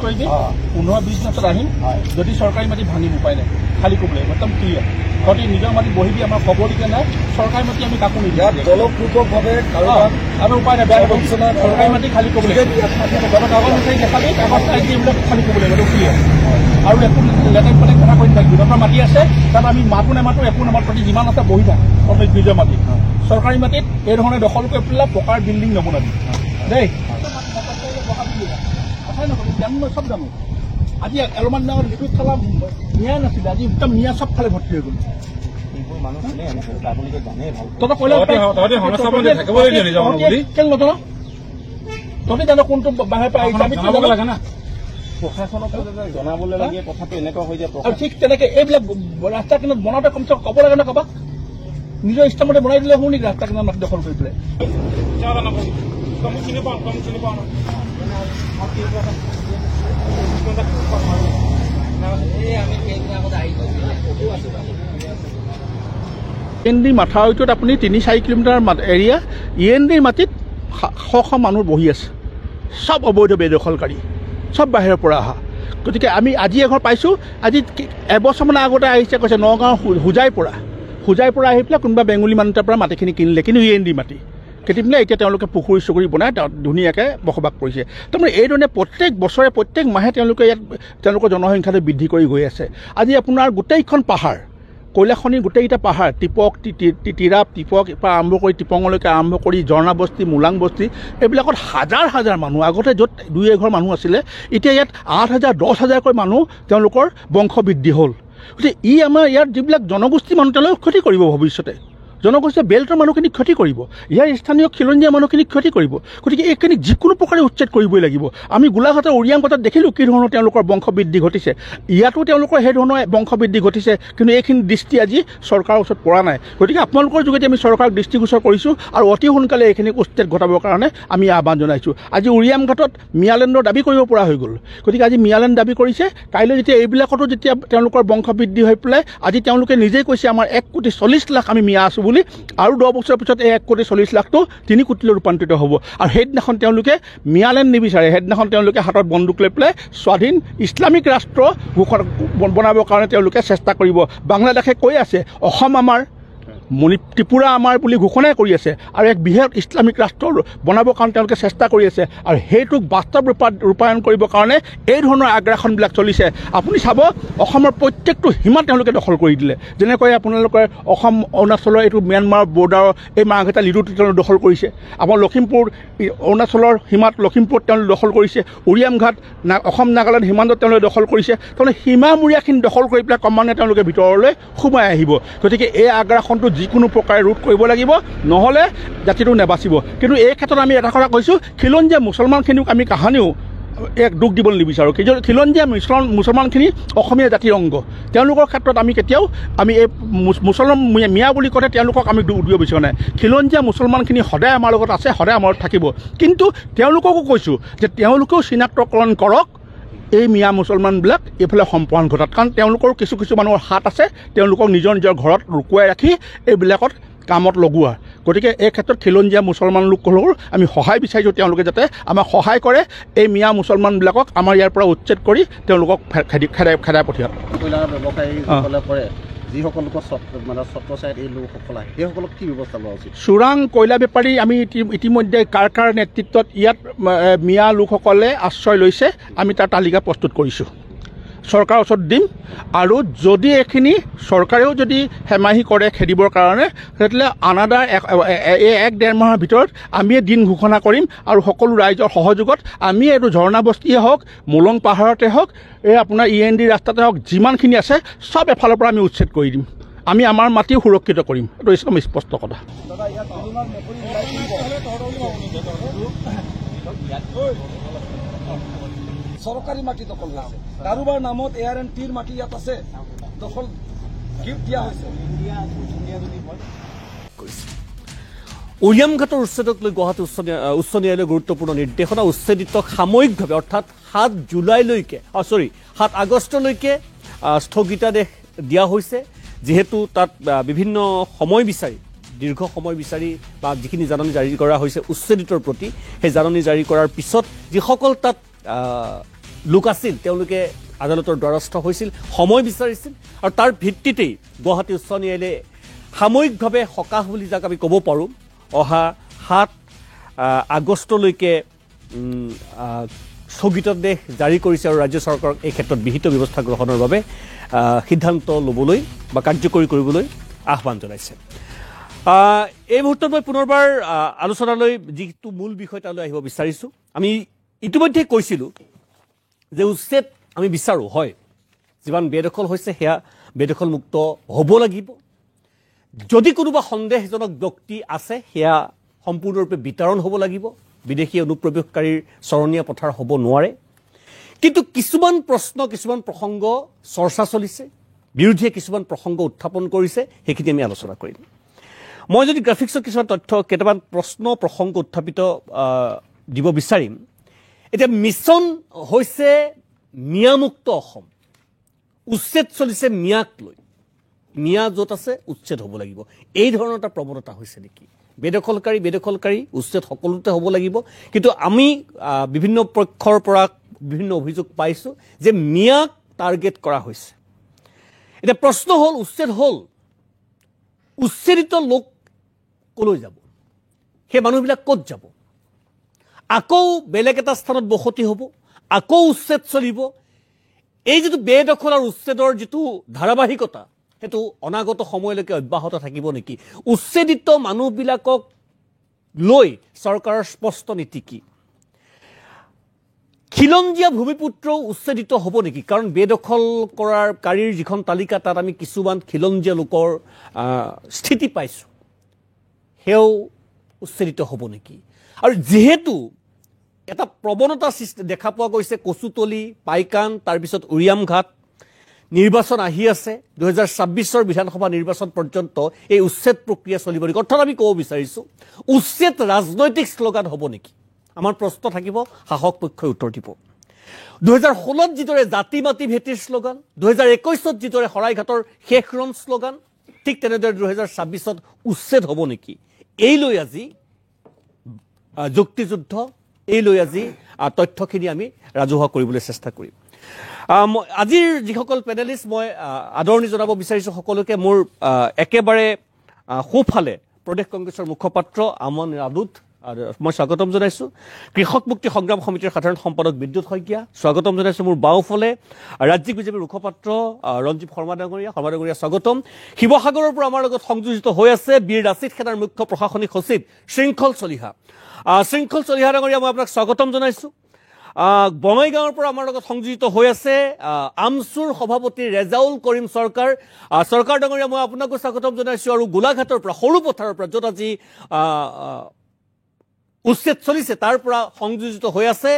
কৰি দিম 15-20 বছৰত আহিম যদি চৰকাৰী মাটি ভাঙিম উপায় নাই খালী কৰিব লাগিব একদম ক্লিয়াৰ তহঁতি নিজৰ মাটি বহিবি আমাৰ খবৰলৈকে নাই চৰকাৰী মাটি আমি কাকো নিদিওঁ বলপূৰ্বকভাৱে আমি উপায় নাই বেয়া চৰকাৰী মাটি খালী কৰিব লাগিব কাগজ বিচাৰি দেখাবি কাগজ চাই দি এইবিলাক খালী কৰিব লাগিব এইটো ক্লিয়াৰ আৰু একো লেতেৰা পেটেং কথা কৈ নাথাকিবি সিহঁতৰ মাটি আছে তাত আমি মাতো নেমাতো একো নেমাতো যিমান আছে বহি থাক নিজৰ মাটি চৰকাৰী মাটিত এই ধৰণে দখল কৰি পেলাই পকাৰ বিল্ডিং নবনাবি দেই সব জানো আজি অলপমান দিনৰ লিকুইড খালা মিয়া নাছিলে আজি একদম মিয়া চব ফালে ভৰ্তি হৈ গ'ল তহঁতি জানো কোনটো বাহিৰ পৰা লাগে না প্ৰশাসনক জনাবলৈ লাগে কথাটো এনেকুৱা হৈ যায় আৰু ঠিক তেনেকে এইবিলাক ৰাস্তা কিনাৰত বনাওঁতে কমচে কম ক'ব লাগে না কাৰোবাক নিজৰ ইচ্ছামতে বনাই দিলে শুনি ৰাস্তা কিনাৰত মাটি দখল কৰি পেলাই ইএনডি মাথাউৰিটোত আপুনি 3-4 কিলোমিটাৰ এৰিয়া ইএনডিৰ মাটিত শ মানুহ বহি আছে চব অবৈধ বেদখলকাৰী চব বাহিৰৰ পৰা অহা গতিকে আমি আজি এঘৰ পাইছোঁ আজি এবছৰমানৰ আগতে আহিছে কৈছে নগাঁও হোজাইৰ পৰা আহি পেলাই কোনোবা বেংগলী মানুহ তাৰ পৰা মাটিখিনি কিনিলে কিন্তু ইএনডি মাটি খেতি পেলাই এতিয়া তেওঁলোকে পুখুৰী চুখুৰী বনাই তাত ধুনীয়াকৈ বসবাস কৰিছে তাৰমানে এইধৰণে প্ৰত্যেক বছৰে প্ৰত্যেক মাহে তেওঁলোকে ইয়াত তেওঁলোকৰ জনসংখ্যাটো বৃদ্ধি কৰি গৈ আছে আজি আপোনাৰ গোটেইখন পাহাৰ কৈলাখনিৰ গোটেইকেইটা পাহাৰ টিপক টিপক পৰা আৰম্ভ কৰি টিপঙলৈকে আৰম্ভ কৰি ঝৰ্ণা বস্তি মোলাং বস্তি এইবিলাকত হাজাৰ মানুহ আগতে য'ত 2-1 মানুহ আছিলে এতিয়া ইয়াত 8,000 10,000কৈ মানুহ তেওঁলোকৰ বংশ বৃদ্ধি হ'ল গতিকে ই আমাৰ ইয়াত যিবিলাক জনগোষ্ঠী মানুহ তেওঁলোকক ক্ষতি কৰিব ভৱিষ্যতে জনগোষ্ঠীয় বেল্টৰ মানুহখিনিক ক্ষতি কৰিব ইয়াৰ স্থানীয় খিলঞ্জীয়া মানুহখিনিক ক্ষতি কৰিব গতিকে এইখিনি যিকোনো প্ৰকাৰে উচ্ছেদ কৰিবই লাগিব আমি গোলাঘাটৰ উৰিয়ামঘাটত দেখিলোঁ কি ধৰণৰ তেওঁলোকৰ বংশ বৃদ্ধি ঘটিছে ইয়াতো তেওঁলোকৰ সেই ধৰণৰ বংশ বৃদ্ধি ঘটিছে কিন্তু এইখিনি দৃষ্টি আজি চৰকাৰৰ ওচৰত পৰা নাই গতিকে আপোনালোকৰ যোগেদি আমি চৰকাৰক দৃষ্টিগোচৰ কৰিছোঁ আৰু অতি সোনকালে এইখিনি উচ্ছেদ ঘটাবৰ কাৰণে আমি আহ্বান জনাইছোঁ আজি উৰিয়ামঘাটত মিয়ালেণ্ডৰ দাবী কৰিব পৰা হৈ গ'ল গতিকে আজি মিয়ালেণ্ড দাবী কৰিছে কাইলৈ যেতিয়া এইবিলাকতো যেতিয়া তেওঁলোকৰ বংশ বৃদ্ধি হৈ পেলাই আজি তেওঁলোকে নিজেই কৈছে আমাৰ 1,40,00,000 আমি মিয়া আছোঁ বুলি আৰু 10 বছৰৰ পিছত এই 1,40,00,000টো 3 কোটিলৈ ৰূপান্তৰিত হ'ব আৰু সেইদিনাখন তেওঁলোকে মিয়ালেণ্ড নিবিচাৰে সেইদিনাখন তেওঁলোকে হাতত বন্দুক লৈ পেলাই স্বাধীন ইছলামিক ৰাষ্ট্ৰ বনাবৰ কাৰণে তেওঁলোকে চেষ্টা কৰিব বাংলাদেশে কৈ আছে অসম আমাৰ ত্ৰিপুৰা আমাৰ বুলি ঘোষণাই কৰি আছে আৰু এক বৃহৎ ইছলামিক ৰাষ্ট্ৰ বনাবৰ কাৰণে তেওঁলোকে চেষ্টা কৰি আছে আৰু সেইটোক বাস্তৱ ৰূপায়ণ কৰিবৰ কাৰণে এই ধৰণৰ আগ্ৰাসনবিলাক চলিছে আপুনি চাব অসমৰ প্ৰত্যেকটো সীমা তেওঁলোকে দখল কৰি দিলে যেনেকৈ আপোনালোকে অসম অৰুণাচলৰ এইটো ম্যানমাৰ বৰ্ডাৰৰ এই মাৰ্ঘেটা লিডুটো তেওঁলোকে দখল কৰিছে আমাৰ লখিমপুৰ অৰুণাচলৰ সীমাত লখিমপুৰত তেওঁলোকে দখল কৰিছে উৰিয়ামঘাট অসম নাগালেণ্ড সীমান্তত তেওঁলোকে দখল কৰিছে তাৰমানে সীমামূৰীয়াখিনি দখল কৰি পেলাই ক্ৰমান্বয়ে তেওঁলোকে ভিতৰলৈ সোমাই আহিব গতিকে এই আগ্ৰাসনটো যিকোনো প্ৰকাৰে ৰোধ কৰিব লাগিব নহ'লে জাতিটো নেবাচিব কিন্তু এই ক্ষেত্ৰত আমি এটা কথা কৈছোঁ খিলঞ্জীয়া মুছলমানখিনিক আমি কাহানিও এক দুখ দিবলৈ নিবিচাৰোঁ খিলঞ্জীয়া মুছলমানখিনি অসমীয়া জাতিৰ অংগ তেওঁলোকৰ ক্ষেত্ৰত আমি কেতিয়াও আমি এই মুছলমান মিয়া বুলি ক'লে তেওঁলোকক আমি দুখ দিব বিচৰা নাই খিলঞ্জীয়া মুছলমানখিনি সদায় আমাৰ লগত আছে সদায় আমাৰ লগত থাকিব কিন্তু তেওঁলোককো কৈছোঁ যে তেওঁলোকেও চিনাক্তকৰণ কৰক এই মিয়া মুছলমানবিলাক এইফালে সম্প্ৰসাৰণ ঘটাত কাৰণ তেওঁলোকৰ কিছু মানুহৰ হাত আছে তেওঁলোকক নিজৰ ঘৰত লুকুৱাই ৰাখি এইবিলাকত কামত লগোৱা গতিকে এই ক্ষেত্ৰত খিলঞ্জীয়া মুছলমান লোকসকলৰ আমি সহায় বিচাৰিছোঁ তেওঁলোকে যাতে আমাক সহায় কৰে এই মিয়া মুছলমানবিলাকক আমাৰ ইয়াৰ পৰা উচ্ছেদ কৰি তেওঁলোকক খেদাই পঠিয়াওক ব্যৱসায়ীসকলে কৰে যিসকল লোকৰ মানে ছত্ৰছায়াত এই লোকসকল আহে সেইসকলক কি ব্যৱস্থা লোৱা উচিত চোৰাং কয়লা বেপাৰী আমি ইতিমধ্যে কাৰ নেতৃত্বত ইয়াত মিয়া লোকসকলে আশ্ৰয় লৈছে আমি তাৰ তালিকা প্ৰস্তুত কৰিছোঁ চৰকাৰৰ ওচৰত দিম আৰু যদি এইখিনি চৰকাৰেও যদি হেমাহি কৰে খেদিবৰ কাৰণে তেতিয়াহ'লে আনাদাৰ 1-1.5 মাহৰ ভিতৰত আমি দিন ঘোষণা কৰিম আৰু সকলো ৰাইজৰ সহযোগত আমি এইটো ঝৰ্ণা বস্তিয়ে হওক মোলং পাহাৰতে হওক এই আপোনাৰ ইএনডি ৰাস্তাতে হওক যিমানখিনি আছে চব এফালৰ পৰা আমি উচ্ছেদ কৰি দিম আমি আমাৰ মাটি সুৰক্ষিত কৰিম এইটো একদম স্পষ্ট কথা চৰকাৰী মাটি দখল হৈছে কাৰোবাৰ নামত AR&Tৰ মাটি ইয়াত আছে দখল দিয়া হৈছে উৰিয়ামঘাটৰ উচ্ছেদক লৈ গুৱাহাটী উচ্চ ন্যায়ালয়ে গুৰুত্বপূৰ্ণ নিৰ্দেশনা উচ্ছেদিতক সাময়িকভাৱে অৰ্থাৎ 7 আগষ্টলৈকে স্থগিতাদেশ দিয়া হৈছে যিহেতু তাত বিভিন্ন সময় বিচাৰি দীৰ্ঘ সময় বিচাৰি বা যিখিনি জাননী জাৰি কৰা হৈছে উচ্ছেদিতৰ প্ৰতি সেই জাননী জাৰি কৰাৰ পিছত যিসকল তাত লোক আছিল তেওঁলোকে আদালতৰ দ্বাৰস্থ হৈছিল, সময় বিচাৰিছিল, আৰু তাৰ ভিত্তিতেই গুৱাহাটী উচ্চ ন্যায়ালয়ে সাময়িকভাৱে সকাহ বুলি যাক আমি ক'ব পাৰোঁ অহা 7 আগষ্টলৈকে স্থগিতাদেশ জাৰি কৰিছে আৰু ৰাজ্য চৰকাৰক এই ক্ষেত্ৰত বিহিত ব্যৱস্থা গ্ৰহণৰ বাবে সিদ্ধান্ত ল'বলৈ বা কাৰ্যকৰী কৰিবলৈ আহ্বান জনাইছে। এই মুহূৰ্তত মই পুনৰবাৰ আলোচনালৈ যিটো মূল বিষয় তালৈ আহিব বিচাৰিছোঁ। আমি ইতিমধ্যে কৈছিলোঁ যে উচ্ছেদ আমি বিচাৰোঁ, হয়, যিমান বেদখল হৈছে সেয়া বেদখলমুক্ত হ'ব লাগিব। যদি কোনোবা সন্দেহজনক ব্যক্তি আছে সেয়া সম্পূৰ্ণৰূপে বিতৰণ হ'ব লাগিব, বিদেশী অনুপ্ৰৱেশকাৰীৰ চৰণীয়া পথাৰ হ'ব নোৱাৰে। কিন্তু কিছুমান প্ৰশ্ন, কিছুমান প্ৰসংগ চৰ্চা চলিছে, বিৰোধীয়ে কিছুমান প্ৰসংগ উত্থাপন কৰিছে, সেইখিনি আমি আলোচনা কৰিম। মই যদি গ্ৰাফিক্সত কিছুমান তথ্য, কেইটামান প্ৰশ্ন প্ৰসংগ উত্থাপিত দিব বিচাৰিম। এতিয়া মিছন হৈছে মিয়ামুক্ত অসম, উচ্ছেদ চলিছে মিয়াক লৈ, মিয়া য'ত আছে উচ্ছেদ হ'ব লাগিব, এই ধৰণৰ এটা প্ৰৱণতা হৈছে নেকি? বেদখলকাৰী উচ্ছেদ সকলোতে হ'ব লাগিব, কিন্তু আমি বিভিন্ন পক্ষৰ পৰা বিভিন্ন অভিযোগ পাইছোঁ যে মিয়াক টাৰ্গেট কৰা হৈছে। এতিয়া প্ৰশ্ন হ'ল, উচ্ছেদ হ'ল, উচ্ছেদিত লোক কলৈ যাব? সেই মানুহবিলাক ক'ত যাব? আকৌ বেলেগ এটা স্থানত বসতি হ'ব, আকৌ উচ্ছেদ চলিব। এই যিটো বেদখল আৰু উচ্ছেদৰ যিটো ধাৰাবাহিকতা সেইটো অনাগত সময়লৈকে অব্যাহত থাকিব নেকি? উচ্ছেদিত মানুহবিলাকক লৈ চৰকাৰৰ স্পষ্ট নীতি কি? খিলঞ্জীয়া ভূমিপুত্ৰ উচ্ছেদিত হ'ব নেকি? কাৰণ বেদখল কৰাৰকাৰীৰ যিখন তালিকা তাত আমি কিছুমান খিলঞ্জীয়া লোকৰ স্থিতি পাইছোঁ, সেয়াও উচ্ছেদিত হ'ব নেকি? আৰু যিহেতু এটা প্ৰৱণতা সৃষ্টি দেখা পোৱা গৈছে, কচুতলি, পাইকান, তাৰপিছত উৰিয়ামঘাট নিৰ্বাচন আহি আছে, 2026 বিধানসভা নিৰ্বাচন পৰ্যন্ত এই উচ্ছেদ প্ৰক্ৰিয়া চলিব নেকি? অৰ্থাৎ আমি ক'ব বিচাৰিছোঁ উচ্ছেদ ৰাজনৈতিক শ্লোগান হ'ব নেকি? আমাৰ প্ৰশ্ন থাকিব, শাসক পক্ষই উত্তৰ দিব। 2016 যিদৰে জাতি মাতি ভেটিৰ শ্লোগান, 2021 যিদৰে শৰাইঘাটৰ শেষৰণ শ্লোগান, ঠিক তেনেদৰে 2026 উচ্ছেদ হ'ব নেকি? এই লৈ আজি যুক্তিযুদ্ধ, এই লৈ আজি তথ্যখিনি আমি ৰাজহুৱা কৰিবলৈ চেষ্টা কৰিম। আজিৰ যিসকল পেনেলিষ্ট মই আদৰণি জনাব বিচাৰিছোঁ সকলোকে। মোৰ একেবাৰে সোঁফালে প্ৰদেশ কংগ্ৰেছৰ মুখপাত্ৰ আমন ৰাউত মই স্বাগতম জনাইছোঁ। কৃষক মুক্তি সংগ্ৰাম সমিতিৰ সাধাৰণ সম্পাদক বিদ্যুৎ শইকীয়া স্বাগতম জনাইছোঁ। মোৰ বাওঁফালে ৰাজ্যিক বিজেপিৰ মুখপাত্ৰ ৰঞ্জীৱ শৰ্মা ডাঙৰীয়া স্বাগতম। শিৱসাগৰৰ পৰা আমাৰ লগত সংযোজিত হৈ আছে বীৰ লাচিত সেনাৰ মুখ্য প্ৰশাসনিক সচিব শৃংখল চলিহা ডাঙৰীয়া, মই আপোনাক স্বাগতম জনাইছোঁ। বঙাইগাঁৱৰ পৰা আমাৰ লগত সংযোজিত হৈ আছে আমচুৰ সভাপতি ৰেজাউল কৰিম চৰকাৰ ডাঙৰীয়া, মই আপোনাকো স্বাগতম জনাইছোঁ। আৰু গোলাঘাটৰ পৰা, সৰু পথাৰৰ পৰা, য'ত আজি উচ্ছেদ চলিছে, তাৰ পৰা সংযোজিত হৈ আছে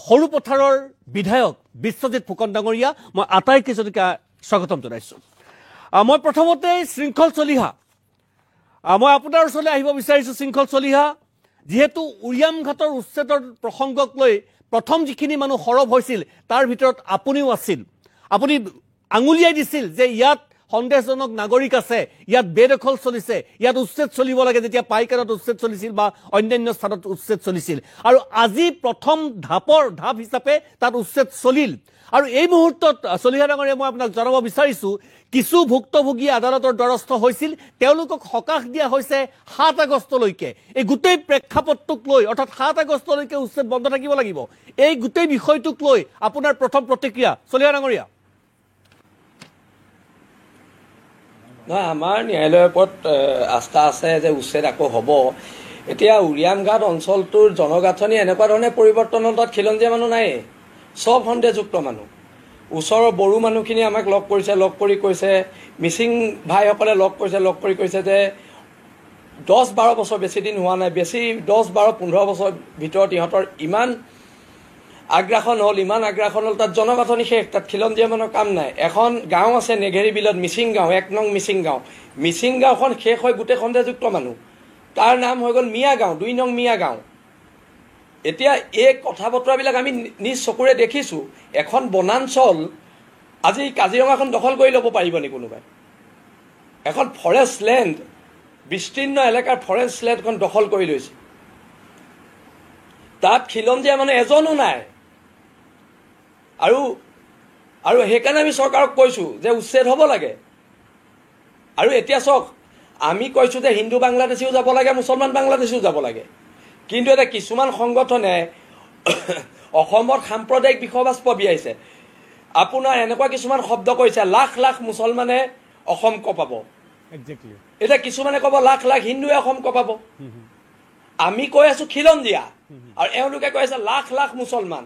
সৰু পথাৰৰ বিধায়ক বিশ্বজিৎ ফুকন ডাঙৰীয়া, মই আটাইকেইজনকে স্বাগতম জনাইছোঁ। মই প্ৰথমতে শৃংখল চলিহা, মই আপোনাৰ ওচৰলৈ আহিব বিচাৰিছোঁ। শৃংখল চলিহা, যিহেতু উৰিয়ামঘাটৰ উচ্ছেদৰ প্ৰসংগক লৈ প্ৰথম যিখিনি মানুহ সৰব হৈছিল তাৰ ভিতৰত আপুনিও আছিল। আপুনি আঙুলিয়াই দিছিল যে ইয়াত সন্দেহজনক নাগৰিক আছে, ইয়াত বেদখল চলিছে, ইয়াত উচ্ছেদ চলিব লাগে, যেতিয়া পাইকানত উচ্ছেদ চলিছিল বা অন্যান্য স্থানত উচ্ছেদ চলিছিল। আৰু আজি প্ৰথম ঢাপ হিচাপে তাত উচ্ছেদ চলিল। আৰু এই মুহূৰ্তত চলিহা ডাঙৰীয়া, মই আপোনাক জনাব বিচাৰিছোঁ, কিছু ভুক্তভোগী আদালতৰ দ্বাৰস্থ হৈছিল, তেওঁলোকক সকাহ দিয়া হৈছে 7 আগষ্টলৈকে। এই গোটেই প্ৰেক্ষাপটটোক লৈ, অৰ্থাৎ 7 আগষ্টলৈকে উচ্ছেদ বন্ধ থাকিব লাগিব, এই গোটেই বিষয়টোক লৈ আপোনাৰ প্ৰথম প্ৰতিক্ৰিয়া চলিহা ডাঙৰীয়া? নহয়, আমাৰ ন্যায়ালয়ৰ ওপৰত আস্থা আছে যে উচ্ছেদ আকৌ হ'ব। এতিয়া উৰিয়ামঘাট অঞ্চলটোৰ জনগাঁথনি এনেকুৱা ধৰণে পৰিৱৰ্তন হ'ল, তাত খিলঞ্জীয়া মানুহ নাই, চব সন্দেহযুক্ত মানুহ। ওচৰৰ বড়ো মানুহখিনি আমাক লগ কৰি কৈছে, মিচিং ভাইসকলে লগ কৰি কৈছে যে 10-12 বছৰ, বেছি দিন হোৱা নাই, 10-12-15 বছৰ ভিতৰত ইহঁতৰ ইমান আগ্ৰাসন হ'ল, তাত জনগাঁথনি শেষ, তাত খিলঞ্জীয়া মানুহৰ কাম নাই। এখন গাঁও আছে নেঘেৰী বিলত, মিচিং গাঁও, 1 নং মিচিং গাঁওখন শেষ হৈ গোটেই সন্দেহযুক্ত মানুহ, তাৰ নাম হৈ গ'ল মিয়া গাঁও, 2 নং মিয়া গাঁও। এতিয়া এই কথা বতৰাবিলাক আমি নিজ চকুৰে দেখিছোঁ। এখন বনাঞ্চল, আজি কাজিৰঙাখন দখল কৰি ল'ব পাৰিব নি কোনোবাই? এখন ফৰেষ্ট লেণ্ড, বিস্তীৰ্ণ এলেকাৰ ফৰেষ্ট লেণ্ডখন দখল কৰি লৈছে, তাত খিলঞ্জীয়া মানুহ এজনো নাই। আৰু সেইকাৰণে আমি চৰকাৰক কৈছোঁ যে উচ্ছেদ হ'ব লাগে। আৰু এতিয়া চাওক, আমি কৈছোঁ যে হিন্দু বাংলাদেশীও যাব লাগে, মুছলমান বাংলাদেশীও যাব লাগে, কিন্তু এতিয়া কিছুমান সংগঠনে অসমত সাম্প্ৰদায়িক বিষবাস্প বিয়াইছে। আপোনাৰ এনেকুৱা কিছুমান শব্দ কৈছে, লাখ লাখ মুছলমানে অসম কঁপাব। এতিয়া কিছুমানে ক'ব লাখ লাখ হিন্দুৱে অসম কঁপাব। আমি কৈ আছোঁ খিলঞ্জীয়া, আৰু এওঁলোকে কৈ আছে লাখ লাখ মুছলমান,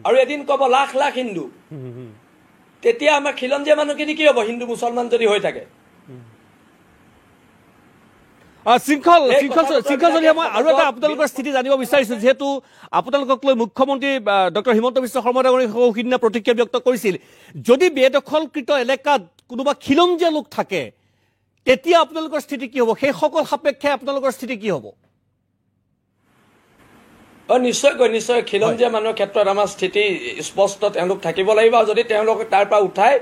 আৰু এদিন ক'ব লাখ লাখ হিন্দু। তেতিয়া আমাৰ খিলঞ্জীয়া মানুহখিনি কি হ'ব হিন্দু মুছলমান যদি হৈ থাকে? শৃংখল মই আৰু এটা আপোনালোকৰ স্থিতি জানিব বিচাৰিছোঁ, যিহেতু আপোনালোকক লৈ মুখ্যমন্ত্ৰী ডক্টৰ হিমন্ত বিশ্ব শৰ্মা ডাঙৰীয়াই সিদিনা প্ৰতিক্ৰিয়া ব্যক্ত কৰিছিল, যদি বেদখলকৃত এলেকাত কোনোবা খিলঞ্জীয়া লোক থাকে তেতিয়া আপোনালোকৰ স্থিতি কি হ'ব? সেইসকল সাপেক্ষে আপোনালোকৰ স্থিতি কি হ'ব? নিশ্চয় খিলঞ্জীয়া মানুহৰ ক্ষেত্ৰত আমাৰ স্থিতি স্পষ্ট। তেওঁলোক থাকিব লাগিব, আৰু যদি তেওঁলোক তাৰ পৰা উঠাই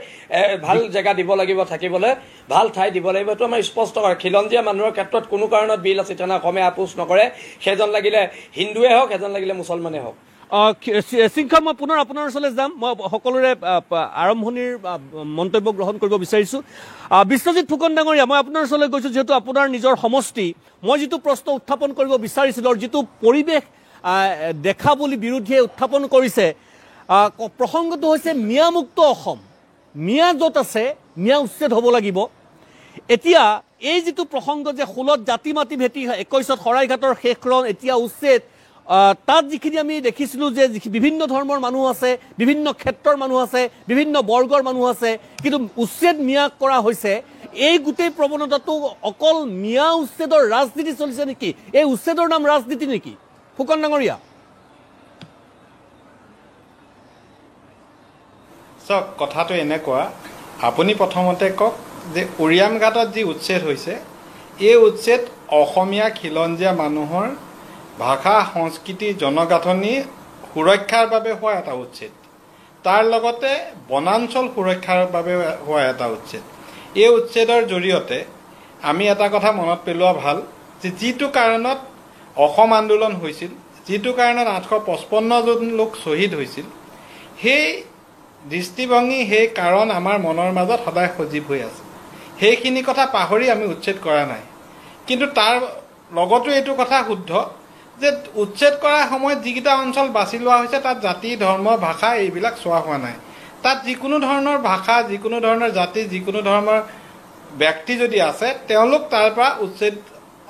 ভাল জেগা দিব লাগিব থাকিবলৈ, ভাল ঠাই দিব লাগিব, এইটো আমাৰ স্পষ্ট কৰে। খিলঞ্জীয়া মানুহৰ ক্ষেত্ৰত কোনো কাৰণত বিল আছে তেনে অসমে আপোচ নকৰে, সেইজন লাগিলে হিন্দুৱে হওক, সেইজন লাগিলে মুছলমানে হওক। শৃংখল, মই পুনৰ আপোনাৰ ওচৰলৈ যাম। মই সকলোৰে আৰম্ভণিৰ মন্তব্য গ্ৰহণ কৰিব বিচাৰিছোঁ। বিশ্বজিৎ ফুকন ডাঙৰীয়া, মই আপোনাৰ ওচৰলৈ গৈছোঁ, যিহেতু আপোনাৰ নিজৰ সমষ্টি। মই যিটো প্ৰশ্ন উত্থাপন কৰিব বিচাৰিছিলোঁ, আৰু যিটো পৰিৱেশ দেখা বুলি বিৰোধীয়ে উত্থাপন কৰিছে, প্ৰসংগটো হৈছে মিয়ামুক্ত অসম। মিয়া য'ত আছে মিয়া উচ্ছেদ হ'ব লাগিব। এতিয়া এই যিটো প্ৰসংগ যে 16 জাতি মাতি ভেটি 21ত শৰাইঘাটৰ শেষৰণ এতিয়া উচ্ছেদ, তাত যিখিনি আমি দেখিছিলোঁ যে বিভিন্ন ধৰ্মৰ মানুহ আছে, বিভিন্ন ক্ষেত্ৰৰ মানুহ আছে, বিভিন্ন বৰ্গৰ মানুহ আছে, কিন্তু উচ্ছেদ মিয়া কৰা হৈছে। এই গোটেই প্ৰৱণতাটো অকল মিয়া উচ্ছেদৰ ৰাজনীতি চলিছে নেকি? এই উচ্ছেদৰ নাম ৰাজনীতি নেকি ফুকন ডাঙৰীয়া? চাওক, কথাটো এনেকুৱা, আপুনি প্ৰথমতে কওক যে উৰিয়াম ঘাটত যি উচ্ছেদ হৈছে, এই উচ্ছেদ অসমীয়া খিলঞ্জীয়া মানুহৰ ভাষা, সংস্কৃতি, জনগাঁথনি সুৰক্ষাৰ বাবে হোৱা এটা উচ্ছেদ, তাৰ লগতে বনাঞ্চল সুৰক্ষাৰ বাবে হোৱা এটা উচ্ছেদ। এই উচ্ছেদৰ জৰিয়তে আমি এটা কথা মনত পেলোৱা ভাল যে যিটো কাৰণত অসম আন্দোলন হৈছিল, যিটো কাৰণত 855 জন লোক শ্বহীদ হৈছিল, সেই দৃষ্টিভংগী, সেই কাৰণ আমাৰ মনৰ মাজত সদায় সজীৱ হৈ আছে। সেইখিনি কথা পাহৰি আমি উচ্ছেদ কৰা নাই। কিন্তু তাৰ লগতো এইটো কথা শুদ্ধ যে উচ্ছেদ কৰাৰ সময়ত যিকেইটা অঞ্চল বাছি লোৱা হৈছে, তাত জাতি, ধৰ্ম, ভাষা এইবিলাক চোৱা হোৱা নাই। তাত যিকোনো ধৰণৰ ভাষা, যিকোনো ধৰণৰ জাতি, যিকোনো ধৰণৰ ব্যক্তি যদি আছে, তেওঁলোক তাৰ পৰা উচ্ছেদ